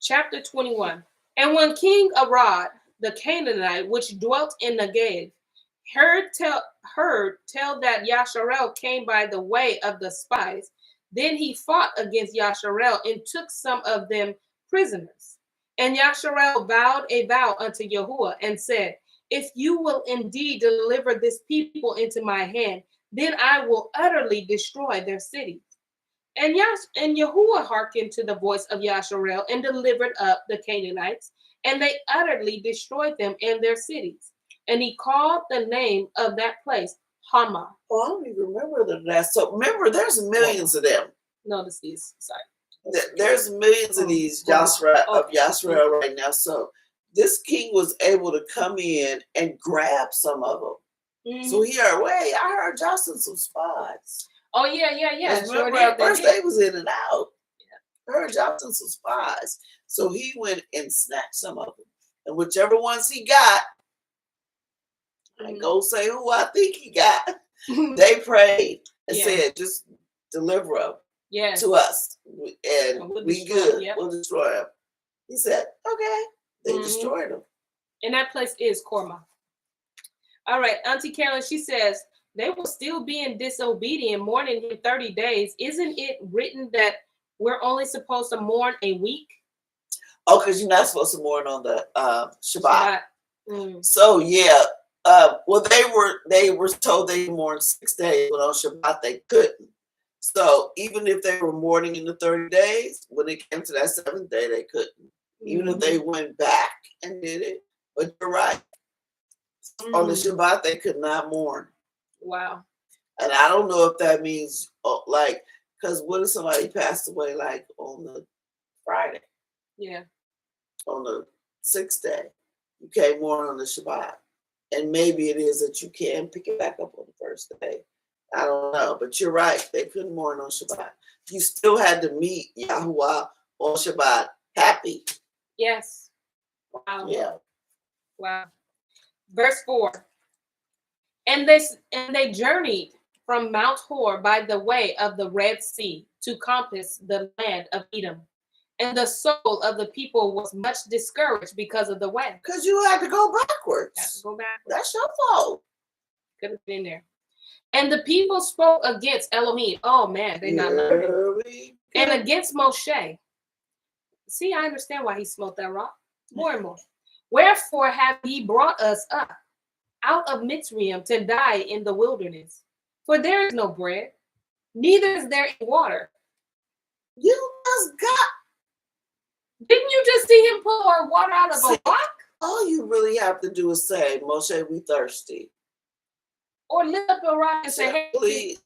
S1: Chapter 21. And when King Arad, the Canaanite, which dwelt in Negev, heard tell that Yasharel came by the way of the spies, then he fought against Yasharel and took some of them prisoners. And Yasharel vowed a vow unto Yahuwah and said, if you will indeed deliver this people into my hand, then I will utterly destroy their cities. And Yahuwah hearkened to the voice of Yasharel and delivered up the Canaanites, and they utterly destroyed them and their cities. And he called the name of that place Hama.
S3: Oh, I don't even remember that. So remember, there's millions of them.
S1: No, this is sorry.
S3: There's millions of these Yasharel right now. So this king was able to come in and grab some of them. Mm-hmm. So he heard, wait, I heard y'all sent some spies.
S1: Oh, yeah.
S3: Remember, at first they was in and out. Yeah. I heard y'all sent some spies. So he went and snatched some of them. And whichever ones he got, I ain't gonna say who I think he got. They prayed and said, just deliver them to us. And we good. Yep. We'll destroy them. He said, okay. They destroyed them.
S1: And that place is Korma. All right. Auntie Carolyn, she says, they will still be in disobedience, mourning in 30 days. Isn't it written that we're only supposed to mourn a week?
S3: Oh, because you're not supposed to mourn on the Shabbat. So, yeah. Well, they were told they mourned 6 days, but on Shabbat they couldn't. So even if they were mourning in the 30 days, when it came to that 7th day, they couldn't. Even if they went back and did it. But you're right. On the Shabbat, they could not mourn.
S1: Wow.
S3: And I don't know if that means, like, because what if somebody passed away, like, on the Friday?
S1: Yeah.
S3: On the 6th day. You can't mourn on the Shabbat. And maybe it is that you can pick it back up on the 1st day. I don't know. But you're right. They couldn't mourn on Shabbat. You still had to meet Yahuwah on Shabbat happy.
S1: Yes. Wow.
S3: Yeah.
S1: Wow. Verse 4. And they journeyed from Mount Hor by the way of the Red Sea to compass the land of Edom. And the soul of the people was much discouraged because of the way.
S3: Because you had to go backwards.
S1: Have to go backwards.
S3: That's your fault.
S1: Could have been there. And the people spoke against Elohim. Oh man, they not learning. And against Moshe. See, I understand why he smote that rock. More and more. Wherefore have ye brought us up out of Mitzrayim to die in the wilderness? For there is no bread, neither is there any water.
S3: You just got.
S1: Didn't you just see him pour water out of a rock?
S3: All you really have to do is say, Moshe, we thirsty.
S1: Or lift up a rock and say, hey,
S3: please,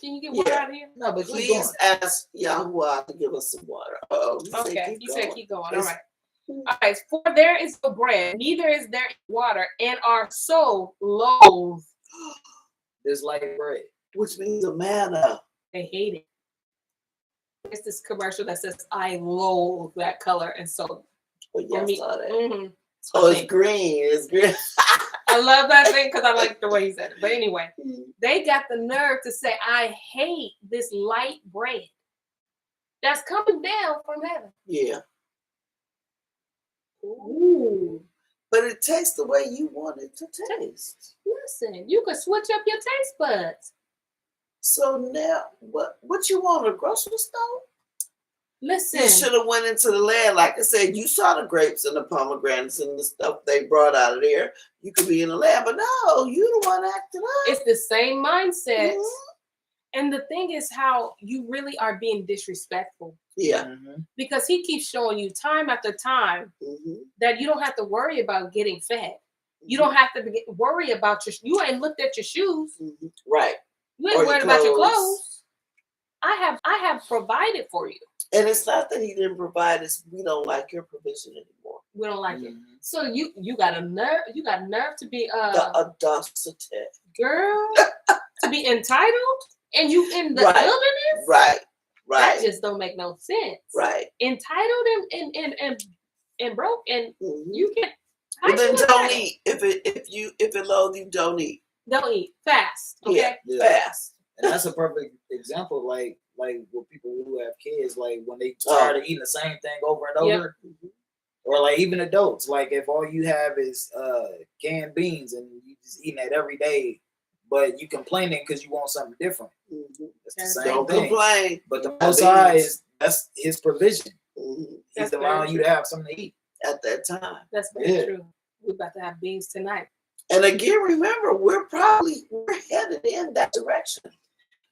S1: can you get water out of here?
S2: No, but
S3: please ask Yahuwah to give us some water.
S1: Okay, you said keep going. All right. All right. For there is no bread, neither is there water, and our soul loathe.
S2: It's like bread.
S3: Which means a manna.
S1: They hate it. It's this commercial that says, I loathe that color. And so,
S3: I saw that.
S1: So
S3: it's green. It's green.
S1: I love that thing because I like the way he said it. But anyway, they got the nerve to say, I hate this light bread that's coming down from heaven.
S3: Yeah.
S1: Ooh.
S3: But it tastes the way you want it to taste.
S1: Listen, you can switch up your taste buds.
S3: So now, what you want, a grocery store?
S1: Listen.
S3: You should have went into the land. Like I said, you saw the grapes and the pomegranates and the stuff they brought out of there. You could be in the land, but no, you the one acting up.
S1: It's the same mindset. And the thing is how you really are being disrespectful.
S3: Yeah.
S1: Because he keeps showing you time after time that you don't have to worry about getting fed. You don't have to worry about you ain't looked at your shoes.
S3: Right.
S1: You ain't worried about your clothes. I have provided for you.
S3: And it's not that he didn't provide us. We don't like your provision anymore.
S1: We don't like it. So you got a nerve. You got nerve to be
S3: the audacity,
S1: girl, to be entitled, and you in the wilderness.
S3: Right.
S1: That just don't make no sense.
S3: Right.
S1: Entitled and broke, and you can.
S3: Well, then don't eat. If it loathes you, don't eat.
S1: Don't eat. Fast. Okay.
S3: Yeah. Fast.
S2: And that's a perfect example, like with people who have kids, like when they tired of eating the same thing over and over, or like even adults, like if all you have is canned beans and you just eating that every day, but you complaining because you want something different. It's the same
S3: Don't
S2: thing.
S3: complain.
S2: But the Most High that's His provision. He's allowing you to have something to eat
S3: at that time.
S1: That's very true. We're about to have beans tonight.
S3: And again, remember, we're headed in that direction.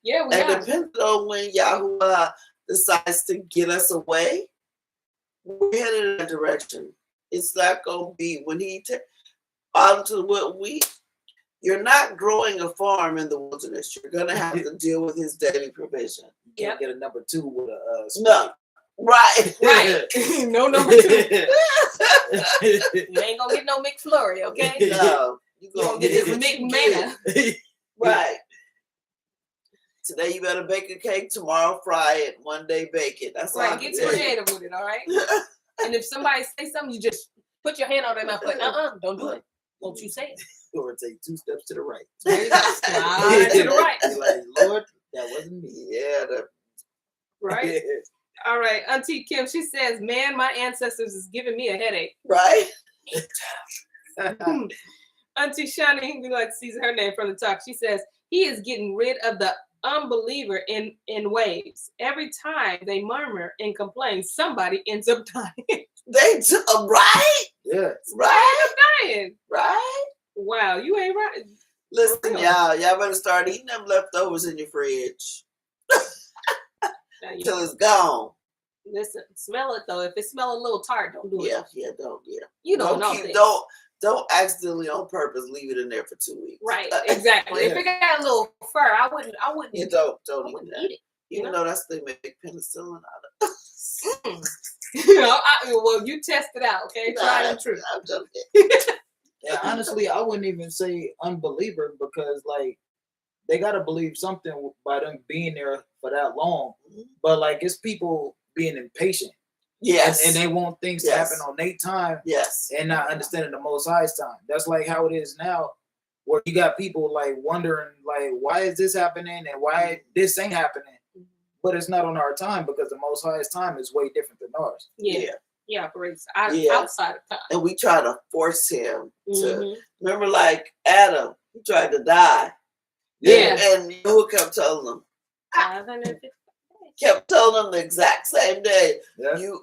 S1: Yeah, we
S3: are.
S1: And
S3: depending on when Yahuwah decides to get us away, we're headed in that direction. It's not going to be when he you're not growing a farm in the wilderness. You're going to have to deal with his daily provision.
S2: You can't get a number 2 with a
S3: no. Right.
S1: No number 2. You ain't gonna get no McFlurry, okay?
S3: No.
S1: You're gonna get this McManna.
S3: Right. Today you better bake a cake, tomorrow fry it, one day bake it. That's
S1: right. Get creative with it, all right? And if somebody say something, you just put your hand on their mouth like, don't do it. Don't you say it.
S2: Or take 2 steps to the right.
S1: There you go. Slide to the right.
S2: You're like, Lord, that wasn't me.
S3: Yeah.
S1: Right? All right. Auntie Kim, she says, man, my ancestors is giving me a headache.
S3: Right?
S1: Auntie Shani, we like to see her name from the top. She says, he is getting rid of the unbeliever in waves. Every time they murmur and complain, somebody ends up dying.
S3: Right?
S2: Yeah.
S3: Right?
S1: Dying.
S3: Right?
S1: Wow, you ain't right.
S3: Listen, y'all better start eating them leftovers in your fridge. till it's gone.
S1: Listen, smell it though. If it smells a little tart, don't do it.
S3: Yeah, don't.
S1: You don't know.
S3: Don't accidentally on purpose leave it in there for 2 weeks.
S1: Right, exactly. If it got a little fur, I wouldn't.
S3: You don't
S1: eat it.
S3: Even though that's they make penicillin out of.
S1: Well, you test it out, okay? Try and true.
S3: I'm joking.
S2: Yeah, honestly, I wouldn't even say unbeliever because like they gotta believe something by them being there for that long. But like it's people being impatient.
S3: Yes.
S2: And they want things to happen on their time.
S3: Yes.
S2: And not understanding the Most High's time. That's like how it is now, where you got people like wondering like why is this happening and why this ain't happening. But it's not on our time because the Most High's time is way different than ours.
S1: Yeah, operates outside of time.
S3: And we try to force him to remember, like Adam, he tried to die.
S1: Yeah.
S3: And who kept telling him?
S1: 550 days.
S3: Kept telling him the exact same day.
S2: Yeah.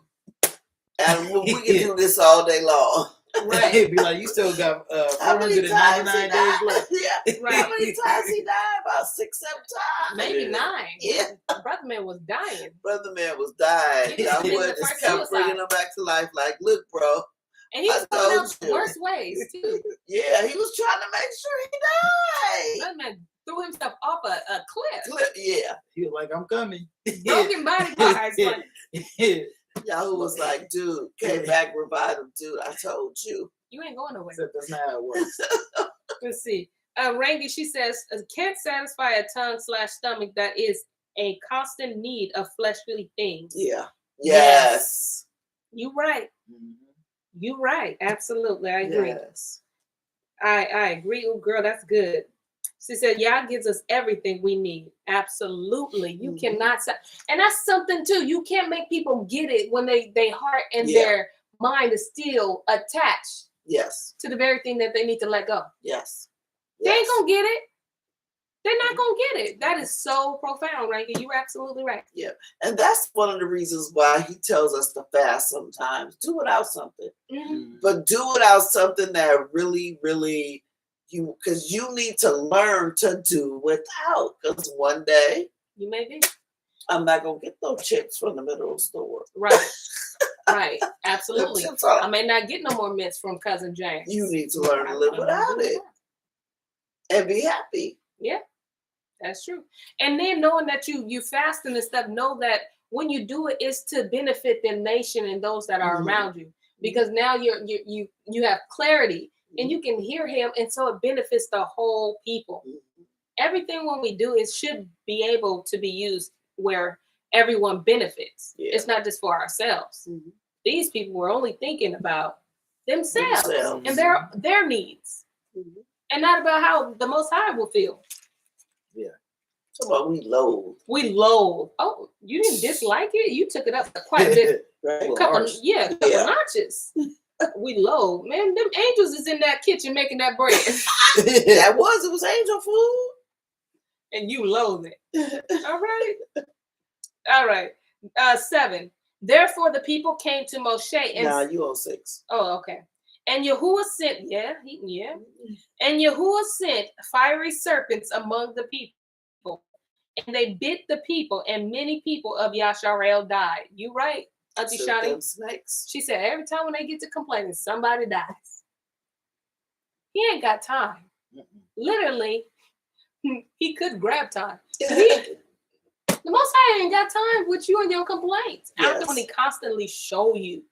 S3: Adam, we can do this all day long.
S1: Right.
S2: It'd be like you still got 499 days left.
S3: Yeah.
S1: Right.
S3: How many times he died? About 6, 7 times.
S1: Maybe 9.
S3: Yeah.
S1: Brother man was dying.
S3: Brother man was dying.
S1: He
S3: Y'all
S1: was
S3: would just kept bringing him back to life. Like, look, bro.
S1: And he was coming out worse ways too.
S3: Yeah, he was trying to make sure he died.
S1: Brother man threw himself off a cliff.
S3: Yeah.
S2: He was like, I'm coming.
S1: Broken body parts. Like,
S3: Yahoo was like, dude, came back, revived him, dude. I told you.
S1: you ain't going nowhere.
S2: That's not how it works.
S1: Let's see. Rangi, she says, can't satisfy a tongue/stomach that is a constant need of fleshly things.
S3: Yeah. Yes.
S1: You right. You right. Absolutely. I agree.
S3: Yes.
S1: I agree. Oh, girl, that's good. She said, Yah gives us everything we need. Absolutely. You cannot say, and that's something too. You can't make people get it when they heart and their mind is still attached to the very thing that they need to let go.
S3: Yes.
S1: They ain't gonna get it. They're not gonna get it. That is so profound, Rangi. You're absolutely right.
S3: Yeah. And that's one of the reasons why he tells us to fast sometimes. Do without something. But do without something that really, really because you need to learn to do without. Because one day
S1: you may be.
S3: I'm not gonna get those chips from the middle store.
S1: Right. Right. Absolutely. I may not get no more mints from Cousin James.
S3: You need to learn to live without it. And be happy.
S1: Yeah. That's true. And then knowing that you fasting and stuff, know that when you do it, it's to benefit the nation and those that are around you. Because now you have clarity and you can hear him, and so it benefits the whole people. Everything when we do, it should be able to be used where everyone benefits. It's not just for ourselves. These people were only thinking about themselves. And their needs. And not about how the Most High will feel.
S3: Yeah. Come on, we loathe.
S1: We loathe. Oh, you didn't dislike it? You took it up quite a bit.
S3: Right.
S1: A couple notches. We loathe. Man, them angels is in that kitchen making that bread.
S3: It was angel food.
S1: And you loathe it. All right. 7. Therefore the people came to Moshe and
S3: nah, you on 6.
S1: Oh, okay. And Yahuwah sent, and Yahuwah sent fiery serpents among the people, and they bit the people, and many people of Yasharel died. You right, Auntie Shani.
S3: Snakes.
S1: She said every time when they get to complaining, somebody dies. He ain't got time. Literally, he could grab time. The Most High ain't got time with you and your complaints. After when he constantly show you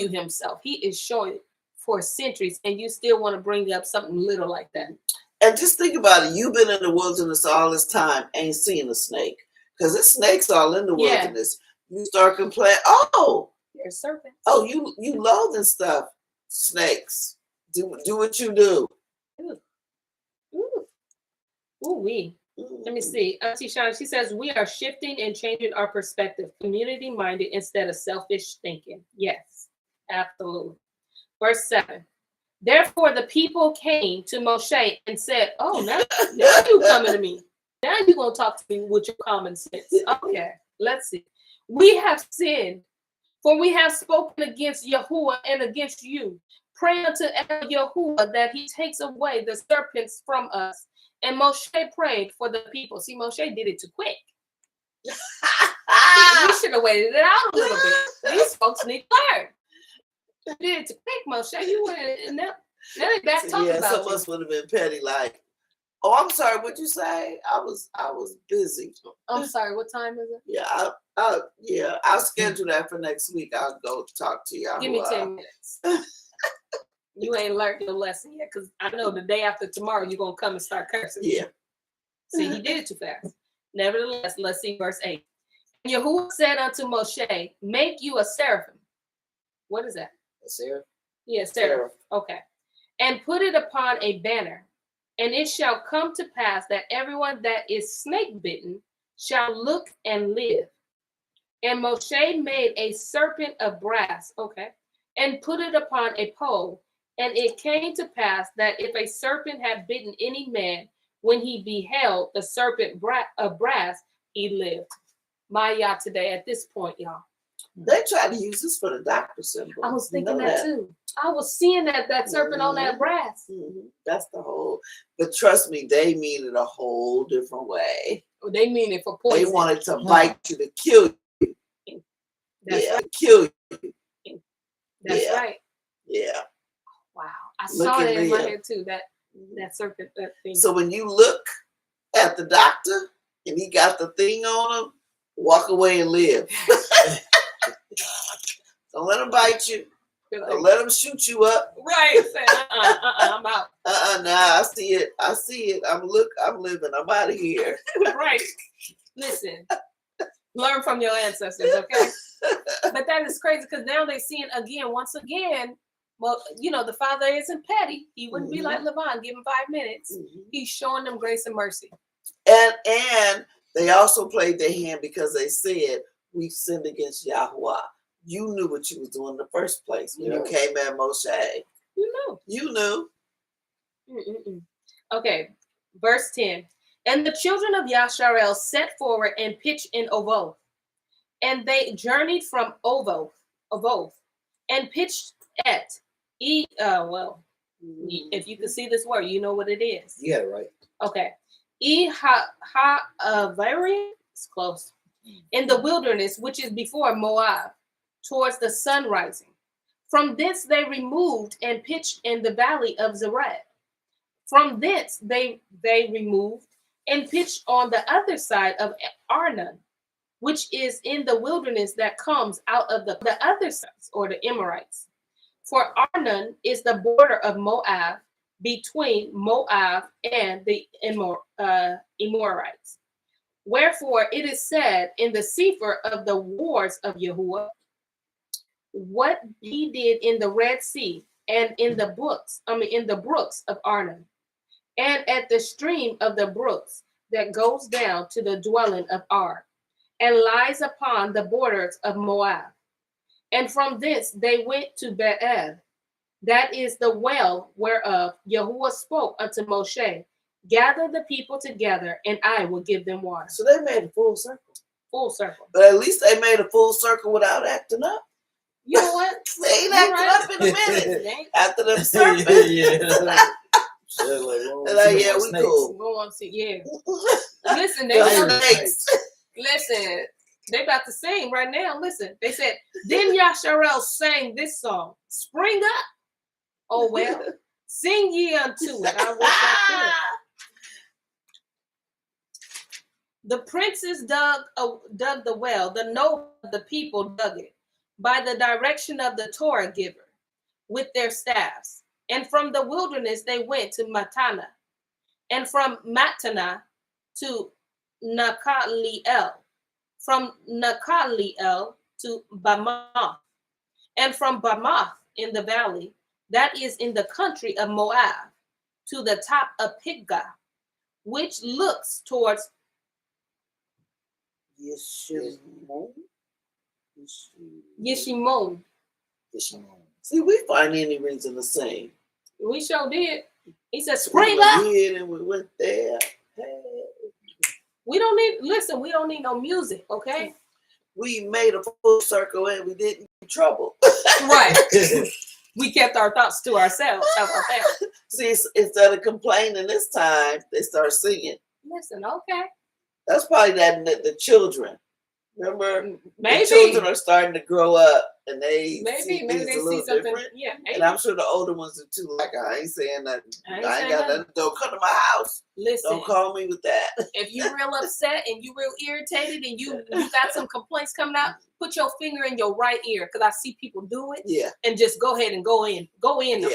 S1: himself. He is showing it for centuries, and you still want to bring up something little like that.
S3: And just think about it. You've been in the wilderness all this time, ain't seen a snake. Because there's snakes all in the wilderness. You start complaining,
S1: there's serpents.
S3: Oh, you loathe and stuff. Snakes. Do what you do.
S1: Ooh-wee. Let me see. Auntie Shana, she says, we are shifting and changing our perspective, community-minded instead of selfish thinking. Yes, absolutely. Verse 7. Therefore, the people came to Moshe and said, oh, now you coming to me. Now you're going to talk to me with your common sense. Okay, let's see. We have sinned, for we have spoken against Yahuwah and against you. Pray unto Yahuwah that he takes away the serpents from us. And Moshe prayed for the people. See, Moshe did it too quick. We should have waited it out a little bit. These folks need to learn. You did it to quick, Moshe. You went and now they back talking
S3: Yeah,
S1: about
S3: some of
S1: you.
S3: us would have been petty, like, oh, I'm sorry, what'd you say? I was busy.
S1: I'm sorry, what time is it?
S3: Yeah, I'll schedule that for next week. I'll go talk to y'all.
S1: Give me 10 minutes. You ain't learned your lesson yet, because I know the day after tomorrow you're going to come and start cursing.
S3: Yeah.
S1: See, he did it too fast. Nevertheless, let's see verse 8. And Yahuwah said unto Moshe, make you a seraphim. What is that?
S2: A seraph?
S1: Yeah, seraph. Okay. And put it upon a banner. And it shall come to pass that everyone that is snake bitten shall look and live. And Moshe made a serpent of brass, okay, and put it upon a pole. And it came to pass that if a serpent had bitten any man, when he beheld the serpent of brass, he lived. My Yah today at this point, y'all.
S3: They tried to use this for the doctor symbol.
S1: I was thinking that too. I was seeing that serpent on that brass.
S3: That's the whole. But trust me, they mean it a whole different way.
S1: They mean it for poison.
S3: They wanted to bite you to kill you.
S1: That's right.
S3: Kill you.
S1: That's right.
S3: Yeah.
S1: Wow. I saw that in my head too. That serpent, that thing.
S3: So when you look at the doctor and he got the thing on him, walk away and live. Don't let him bite you. Don't let him shoot you up.
S1: Right. I'm out.
S3: Nah, I see it. I'm living. I'm out of here.
S1: Right. Listen. Learn from your ancestors, okay? But that is crazy because now they're seeing once again, well, the Father isn't petty. He wouldn't be like Levon, give him 5 minutes. He's showing them grace and mercy.
S3: And they also played their hand because they said, we sinned against Yahuwah. You knew what you was doing in the first place when you came at Moshe.
S1: You
S3: knew.
S1: Okay, verse 10. And the children of Yasharel set forward and pitched in Ovoth. And they journeyed from Ovoth, and pitched at if you can see this word, you know what it is.
S2: Yeah, right.
S1: Okay. It's close. In the wilderness, which is before Moab, towards the sun rising. From thence they removed and pitched in the valley of Zered. From thence they removed and pitched on the other side of Arnon, which is in the wilderness that comes out of the other sides, or the Amorites. For Arnon is the border of Moab, between Moab and the Amorites. Wherefore it is said in the Sefer of the wars of Yahuwah, what he did in the Red Sea and in the brooks of Arnon, and at the stream of the brooks that goes down to the dwelling of Ar, and lies upon the borders of Moab. And from this they went to Be'er, that is the well whereof Yahuwah spoke unto Moshe, gather the people together, and I will give them water.
S3: So they made a full circle.
S1: Full circle.
S3: But at least they made a full circle without acting up.
S1: You know what?
S3: They ain't acting up in a minute. After them serpents. Yeah, we cool.
S1: Go on, see. Yeah. Listen, listen, they about to sing right now. Listen, they said, then Yasharel sang this song, Spring Up. Oh, well, sing ye unto it. I wish I could. The princes dug the well, the noble of the people dug it, by the direction of the Torah giver, with their staffs. And from the wilderness they went to Matana, and from Matana to Nakaliel, from Nakaliel to Bamath, and from Bamath in the valley, that is in the country of Moab, to the top of Pisgah, which looks towards Yeshimon.
S3: See, we find any reason to sing.
S1: We sure did. He said, spring up.
S3: And we went there. Hey.
S1: We don't need no music, okay?
S3: We made a full circle and we didn't get in trouble.
S1: Right. We kept our thoughts to ourselves. How about that?
S3: See, instead of complaining this time, they start singing.
S1: Listen, okay.
S3: That's probably the children. Remember,
S1: maybe
S3: the children are starting to grow up, and they
S1: maybe
S3: see
S1: they
S3: things a
S1: see
S3: little
S1: something.
S3: different.
S1: Yeah, maybe.
S3: And I'm sure the older ones are too. Like, I ain't saying nothing.
S1: I
S3: I
S1: ain't
S3: ain't
S1: saying
S3: got
S1: nothing.
S3: nothing. Don't come to my house.
S1: Listen,
S3: Don't call me with that.
S1: if you real upset and you real irritated and you got some complaints coming out, put your finger in your right ear, because I see people do it.
S3: Yeah.
S1: And just go ahead and go in.
S3: Yeah.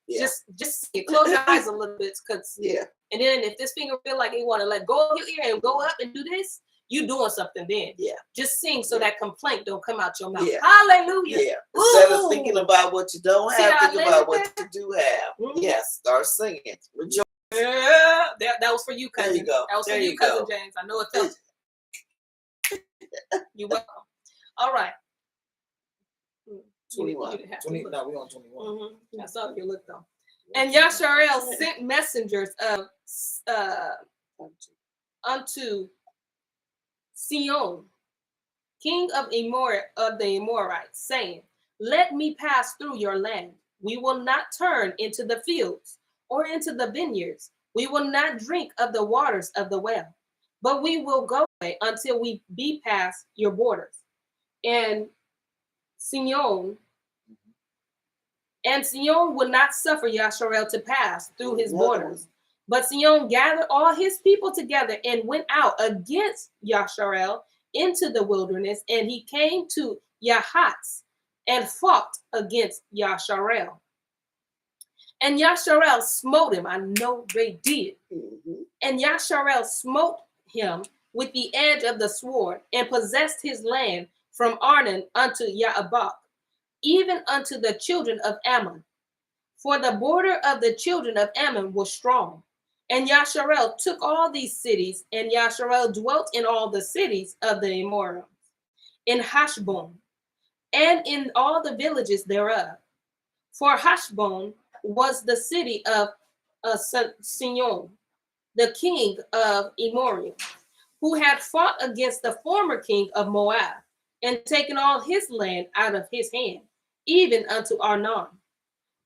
S3: Yeah.
S1: Just close your eyes a little bit, because
S3: Yeah.
S1: and then if this finger feel like it want to let go of your ear and go up and do this, you doing something then.
S3: Yeah.
S1: Just sing so that complaint don't come out your mouth.
S3: Yeah.
S1: Hallelujah.
S3: Yeah. Instead of
S1: Ooh.
S3: thinking about what you don't
S1: See
S3: have,
S1: how I
S3: think about
S1: landed
S3: what you do have.
S1: Mhm.
S3: Yes. Start singing. Rejoice.
S1: Yeah, that was for you, cousin.
S3: There you go.
S1: That was
S3: There
S1: for you,
S3: you
S1: cousin
S3: go.
S1: James. I know it felt. You're welcome. All right.
S3: 21.
S2: 20, no, we on 21.
S1: Mm-hmm. I saw your look though. And Yasharel sent messengers of unto Sion, king of the Amorites, saying, "Let me pass through your land. We will not turn into the fields or into the vineyards. We will not drink of the waters of the well, but we will go away until we be past your borders." And Sion would not suffer Yasharel to pass through his borders. But Sion gathered all his people together and went out against Yasharel into the wilderness, and he came to Yahatz and fought against Yasharel. And Yasharel smote him. I know they did.
S3: Mm-hmm.
S1: And Yasharel smote him with the edge of the sword and possessed his land from Arnon unto Yaabak, even unto the children of Ammon. For the border of the children of Ammon was strong. And Yasharel took all these cities, and Yasharel dwelt in all the cities of the Amorites, in Hashbon, and in all the villages thereof. For Hashbon was the city of Sion, the king of Emoria, who had fought against the former king of Moab, and taken all his land out of his hand, even unto Arnon.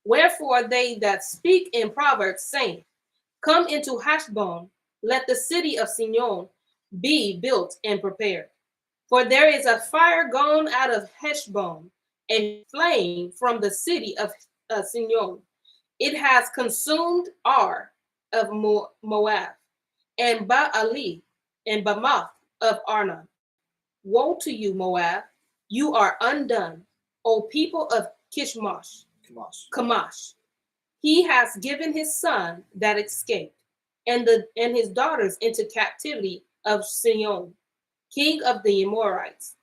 S1: Wherefore they that speak in Proverbs, saying, "Come into Hashbon, let the city of Sion be built and prepared. For there is a fire gone out of Heshbon, a flame from the city of Sion. It has consumed Ar of Moab, and Baali and Bamoth of Arnon. Woe to you, Moab! You are undone, O people of Kishmosh. Kamash. He has given his son that escaped, and his daughters into captivity of Sion, king of the Amorites.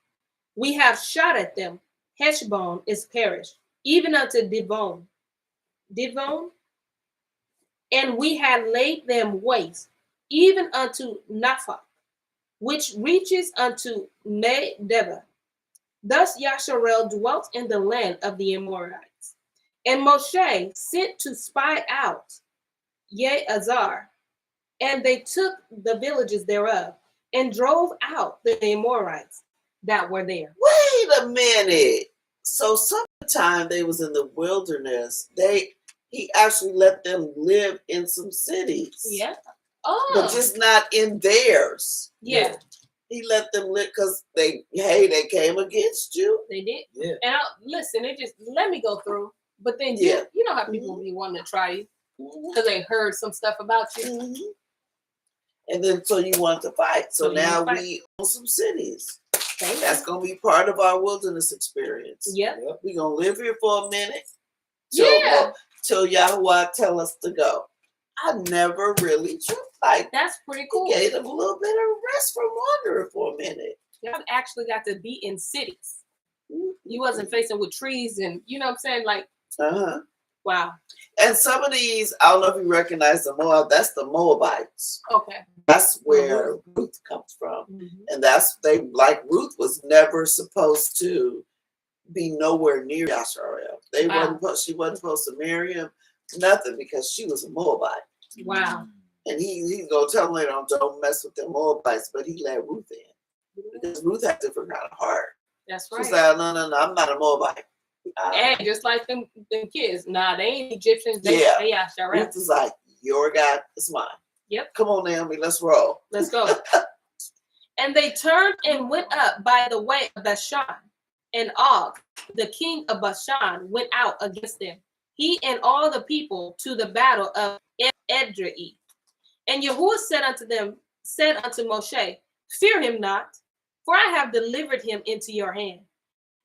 S1: We have shot at them. Heshbon is perished, even unto Divon, and we had laid them waste, even unto Naphach, which reaches unto Medeba. Thus Yasharel dwelt in the land of the Amorites. And Moshe sent to spy out Yeazar, and they took the villages thereof, and drove out the Amorites that were there.
S3: Wait a minute. So sometime they was in the wilderness. He actually let them live in some cities.
S1: Yeah. Oh.
S3: But just not in theirs.
S1: Yeah.
S3: He let them live because they came against you.
S1: They did.
S2: Yeah.
S1: And listen, they just let me go through. But then
S3: Yeah.
S1: you know how people be wanting to try you because they heard some stuff about you.
S3: Mm-hmm. And then so you want to fight. So now we own some cities. That's going to be part of our wilderness experience.
S1: Yep.
S3: We're going to live here for a minute. Till Yahweh tell us to go. I never really
S1: that's pretty cool.
S3: Gave them a little bit of rest from wandering for a minute.
S1: Y'all actually got to be in cities. You wasn't facing with trees and you know what I'm saying? Like, wow.
S3: And some of these, I don't know if you recognize the Moab, that's the Moabites.
S1: Okay.
S3: That's where Ruth comes from. Mm-hmm. And Ruth was never supposed to be nowhere near Yasharel. She wasn't supposed to marry him, nothing, because she was a Moabite.
S1: Wow.
S3: And he's going to tell them later on, don't mess with the Moabites, but he let Ruth in. Because Ruth had a different kind of heart.
S1: That's right.
S3: She's like, no, I'm not a Moabite.
S1: And just like them kids. Nah, they ain't Egyptians. They Yasharel.
S3: Ruth is like, your God is mine.
S1: Yep.
S3: Come on, Naomi, let's roll.
S1: Let's go. And they turned and went up by the way of Bashan. And Og, the king of Bashan, went out against them, he and all the people, to the battle of Edrei. And Yahuwah said unto Moshe, fear him not, for I have delivered him into your hand,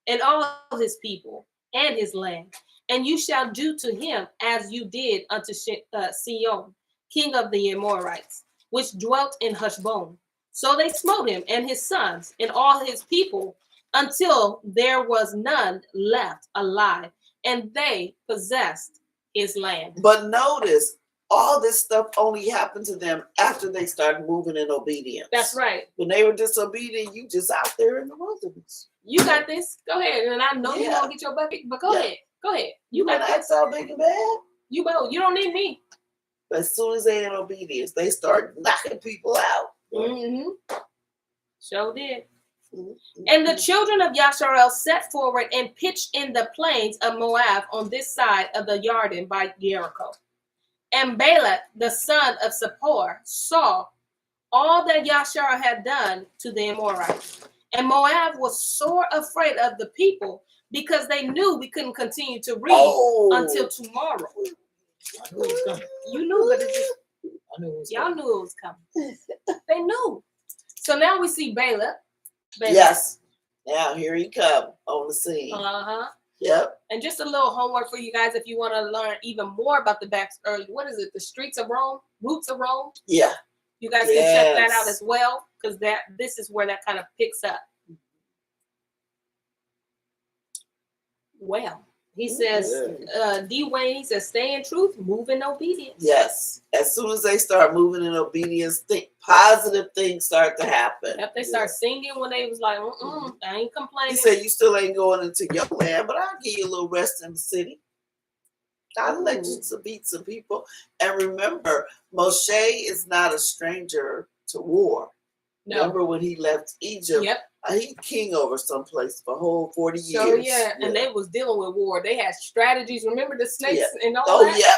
S1: and all his people, and his land. And you shall do to him as you did unto Sihon, king of the Amorites, which dwelt in Heshbon. So they smote him and his sons and all his people until there was none left alive, and they possessed his land.
S3: But notice, all this stuff only happened to them after they started moving in obedience.
S1: That's right.
S3: When they were disobedient, you just out there in the wilderness.
S1: You got this. Go ahead. And I know you won't get your bucket, but go ahead. Go ahead. You got
S3: that's
S1: this.
S3: all big and bad.
S1: You don't need me.
S3: But as soon as they in obedience, they start knocking people out.
S1: Mm-hmm. Sure did.
S3: Mm-hmm.
S1: And the children of Yasharel set forward and pitched in the plains of Moab on this side of the Jordan by Jericho. And Balak, the son of Zippor, saw all that Yasharel had done to the Amorites. And Moab was sore afraid of the people, because they knew we couldn't continue to read until tomorrow.
S2: I knew it was coming.
S1: You knew, but it just,
S2: I knew it was
S1: y'all
S2: coming.
S1: knew it was coming. They knew. So now we see Balak.
S3: Yes. Now here he come on the scene.
S1: Uh-huh.
S3: Yep.
S1: And just a little homework for you guys if you want to learn even more about the what is it? The streets of Rome, roots of Rome.
S3: Yeah.
S1: You guys can check that out as well, because this is where that kind of picks up. Well, he says, D. Wayne, he says, stay in truth, move in obedience.
S3: Yes. As soon as they start moving in obedience, positive things start to happen.
S1: Yep, they start singing when they was like, I ain't complaining.
S3: He said, you still ain't going into your land, but I'll give you a little rest in the city. I'll let you beat some people. And remember, Moshe is not a stranger to war. No. Remember when he left Egypt?
S1: Yep.
S3: He king over someplace for a whole 40 years.
S1: So and they was dealing with war. They had strategies. Remember the snakes and all that? Oh, yeah.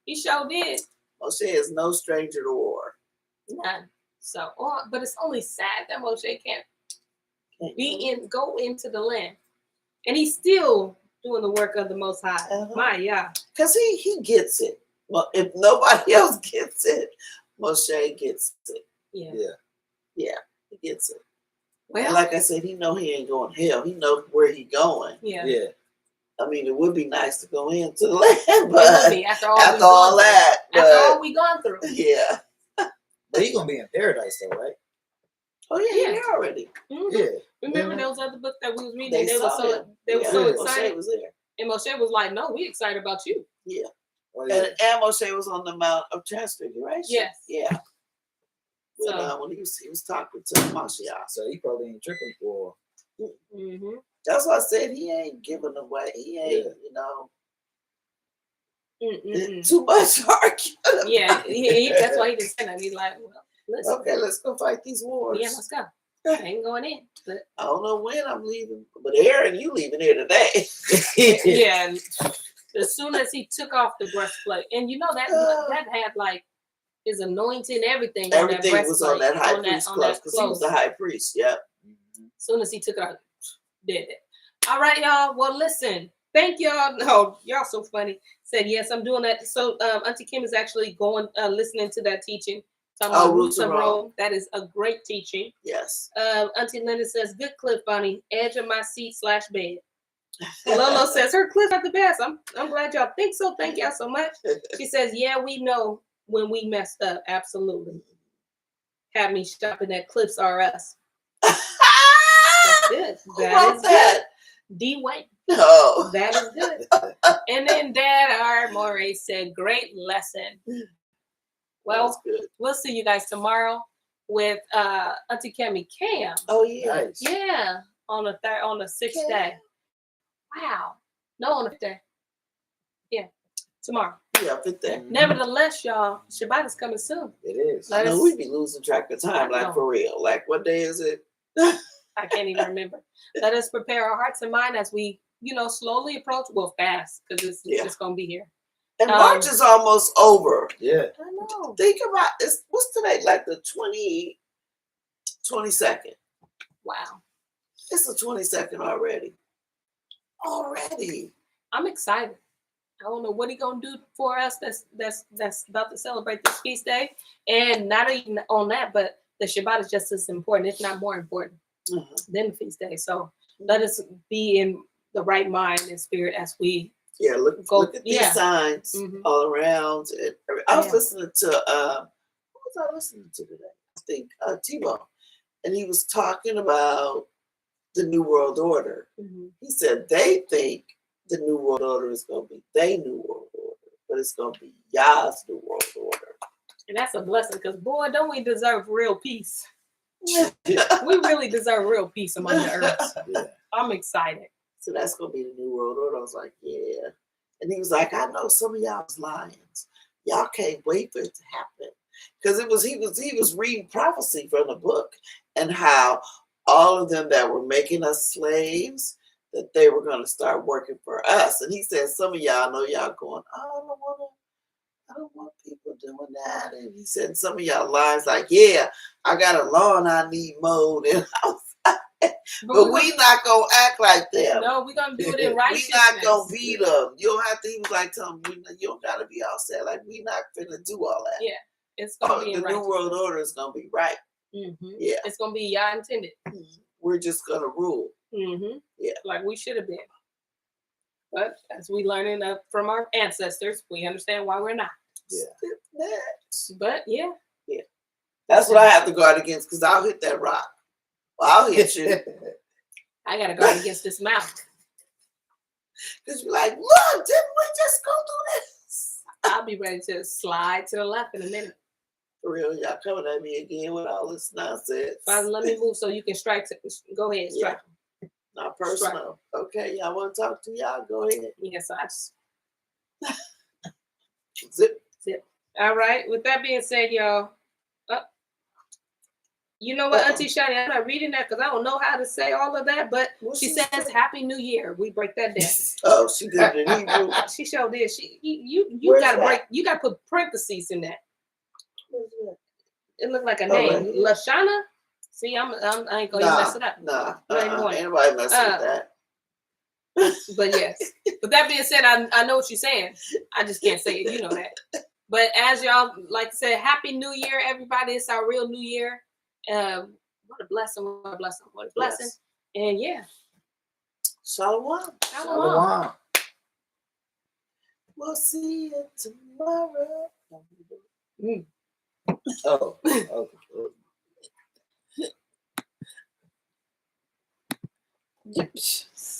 S1: He sure did.
S3: Moshe is no stranger to war.
S1: None. So, but it's only sad that Moshe can't go into the land. And he's still doing the work of the Most High. My,
S3: because he gets it. Well, if nobody else gets it, Moshe gets it. Yeah, he gets it. Well, and like I said, he know he ain't going hell. He knows where he going.
S1: Yeah.
S3: I mean, it would be nice to go into the land, but
S1: after all we gone through.
S3: Yeah.
S2: But he's gonna be in paradise though, right?
S3: Oh yeah, he already.
S1: Mm-hmm. Yeah. Remember those other books that we was reading? They were so excited.
S3: Moshe was there.
S1: And Moshe was like, "No, we excited about you."
S3: Yeah. Oh, yeah. And Moshe was on the Mount of Transfiguration.
S1: Yes.
S3: Yeah. When he was talking to Mashiach.
S2: So he probably ain't tripping for.
S1: Mm-hmm.
S3: That's why I said he ain't giving away. He ain't, too much arguing.
S1: Yeah, that's why he didn't say that. He's like, well, listen.
S3: Okay, let's go fight these wars.
S1: Yeah, let's go. I ain't going in. But
S3: I don't know when I'm leaving, but Aaron, you leaving here today.
S1: Yeah. As soon as he took off the breastplate, and that had like his anointing, everything.
S3: Everything was on that high priest clothes because he was the high priest. Yeah.
S1: As soon as he took it out, did it. All right, y'all. Well, listen. Thank y'all. No, y'all so funny. Said yes, I'm doing that. So Auntie Kim is actually going listening to that teaching. Talking about Roots of Rome. That is a great teaching.
S3: Yes.
S1: Auntie Linda says, good clip, Bonnie. Edge of my seat / bed. Lolo says her clips are the best. I'm glad y'all think so. Thank y'all so much. She says, yeah, we know when we messed up. Absolutely. Had me shopping at Clips R Us. That's good. That is good. D Wayne.
S3: Oh.
S1: That is good. And then Dad R. Moray said, great lesson. Well, we'll see you guys tomorrow with Auntie Kemi Cam.
S3: Oh yeah.
S2: Nice.
S1: Yeah. On the 6th day. Wow. No, on the 5th day. Yeah. Tomorrow.
S3: Yeah, 5th day.
S1: Nevertheless, y'all, Shabbat is coming soon.
S2: It is.
S3: We be losing track of time, like for real. Like what day is it?
S1: I can't even remember. Let us prepare our hearts and mind as we, slowly approach. Well, fast, because it's just gonna be here.
S3: And March is almost over.
S2: Yeah.
S1: I know.
S3: Think about what's today? Like the 22nd.
S1: Wow.
S3: It's the 22nd already. Already.
S1: I'm excited. I don't know what he gonna do for us. That's about to celebrate this feast day, and not even on that, but the Shabbat is just as important, if not more important, than the feast day. So let us be in the right mind and spirit as we
S3: look at these signs all around. And I was listening to what was I listening to today? I think T-Bone, and he was talking about the New World Order. He said they think the New World Order is going to be their New World Order, but it's going to be Yah's New World Order.
S1: And that's a blessing, because boy, don't we deserve real peace. We really deserve real peace among the earth.
S2: Yeah.
S1: I'm excited.
S3: So that's going to be the New World Order. I was like, yeah. And he was like, I know some of y'all's lions. Y'all can't wait for it to happen. Because he was reading prophecy from the book, and how all of them that were making us slaves, that they were going to start working for us. And he said, some of y'all know y'all going, oh, I don't want people doing that. And he said, some of y'all lies like, yeah, I got a lawn I need mowed. And I was like, but we not going to act like them.
S1: No, we're going to do it in righteousness.
S3: We not going to beat them. You don't have to, he was like, tell them, you don't got to be all sad. Like, we not finna do all that.
S1: Yeah, it's going to be in
S3: the New World Order is going to be right. Yeah.
S1: It's going to be Yah intended.
S3: We're just going to rule. Yeah.
S1: Like we should have been. But as we learning from our ancestors, we understand why we're not.
S3: Yeah.
S1: But yeah.
S3: That's what I have to guard against, because I'll hit that rock. Well, I'll hit you.
S1: I got to guard against this mouth.
S3: Because you're like, look, didn't we just go through this?
S1: I'll be ready to slide to the left in a minute.
S3: For real, y'all coming at me again with all this nonsense.
S1: Father, let me move so you can strike. Go ahead, strike.
S3: Not personal. Strike. Okay, y'all want to talk to y'all? Go ahead.
S1: Yes, I just
S3: zip.
S1: All right. With that being said, y'all, you know what, Auntie Shani, I'm not reading that because I don't know how to say all of that, but she says Happy New Year. We break that down.
S3: Oh, she did it in Hebrew.
S1: She sure did. You gotta break. You gotta put parentheses in that. It looked like a name. Right. Lashana. See, I ain't gonna mess it up.
S3: Ain't nobody messing with that.
S1: But yes. With that being said, I know what you're saying. I just can't say it. You know that. But as y'all like to say, Happy New Year, everybody. It's our real New Year. What a blessing. What a blessing. What a blessing. Yes. And yeah.
S3: Shalom.
S2: Shalom.
S3: We'll see you tomorrow.
S2: Oh, okay.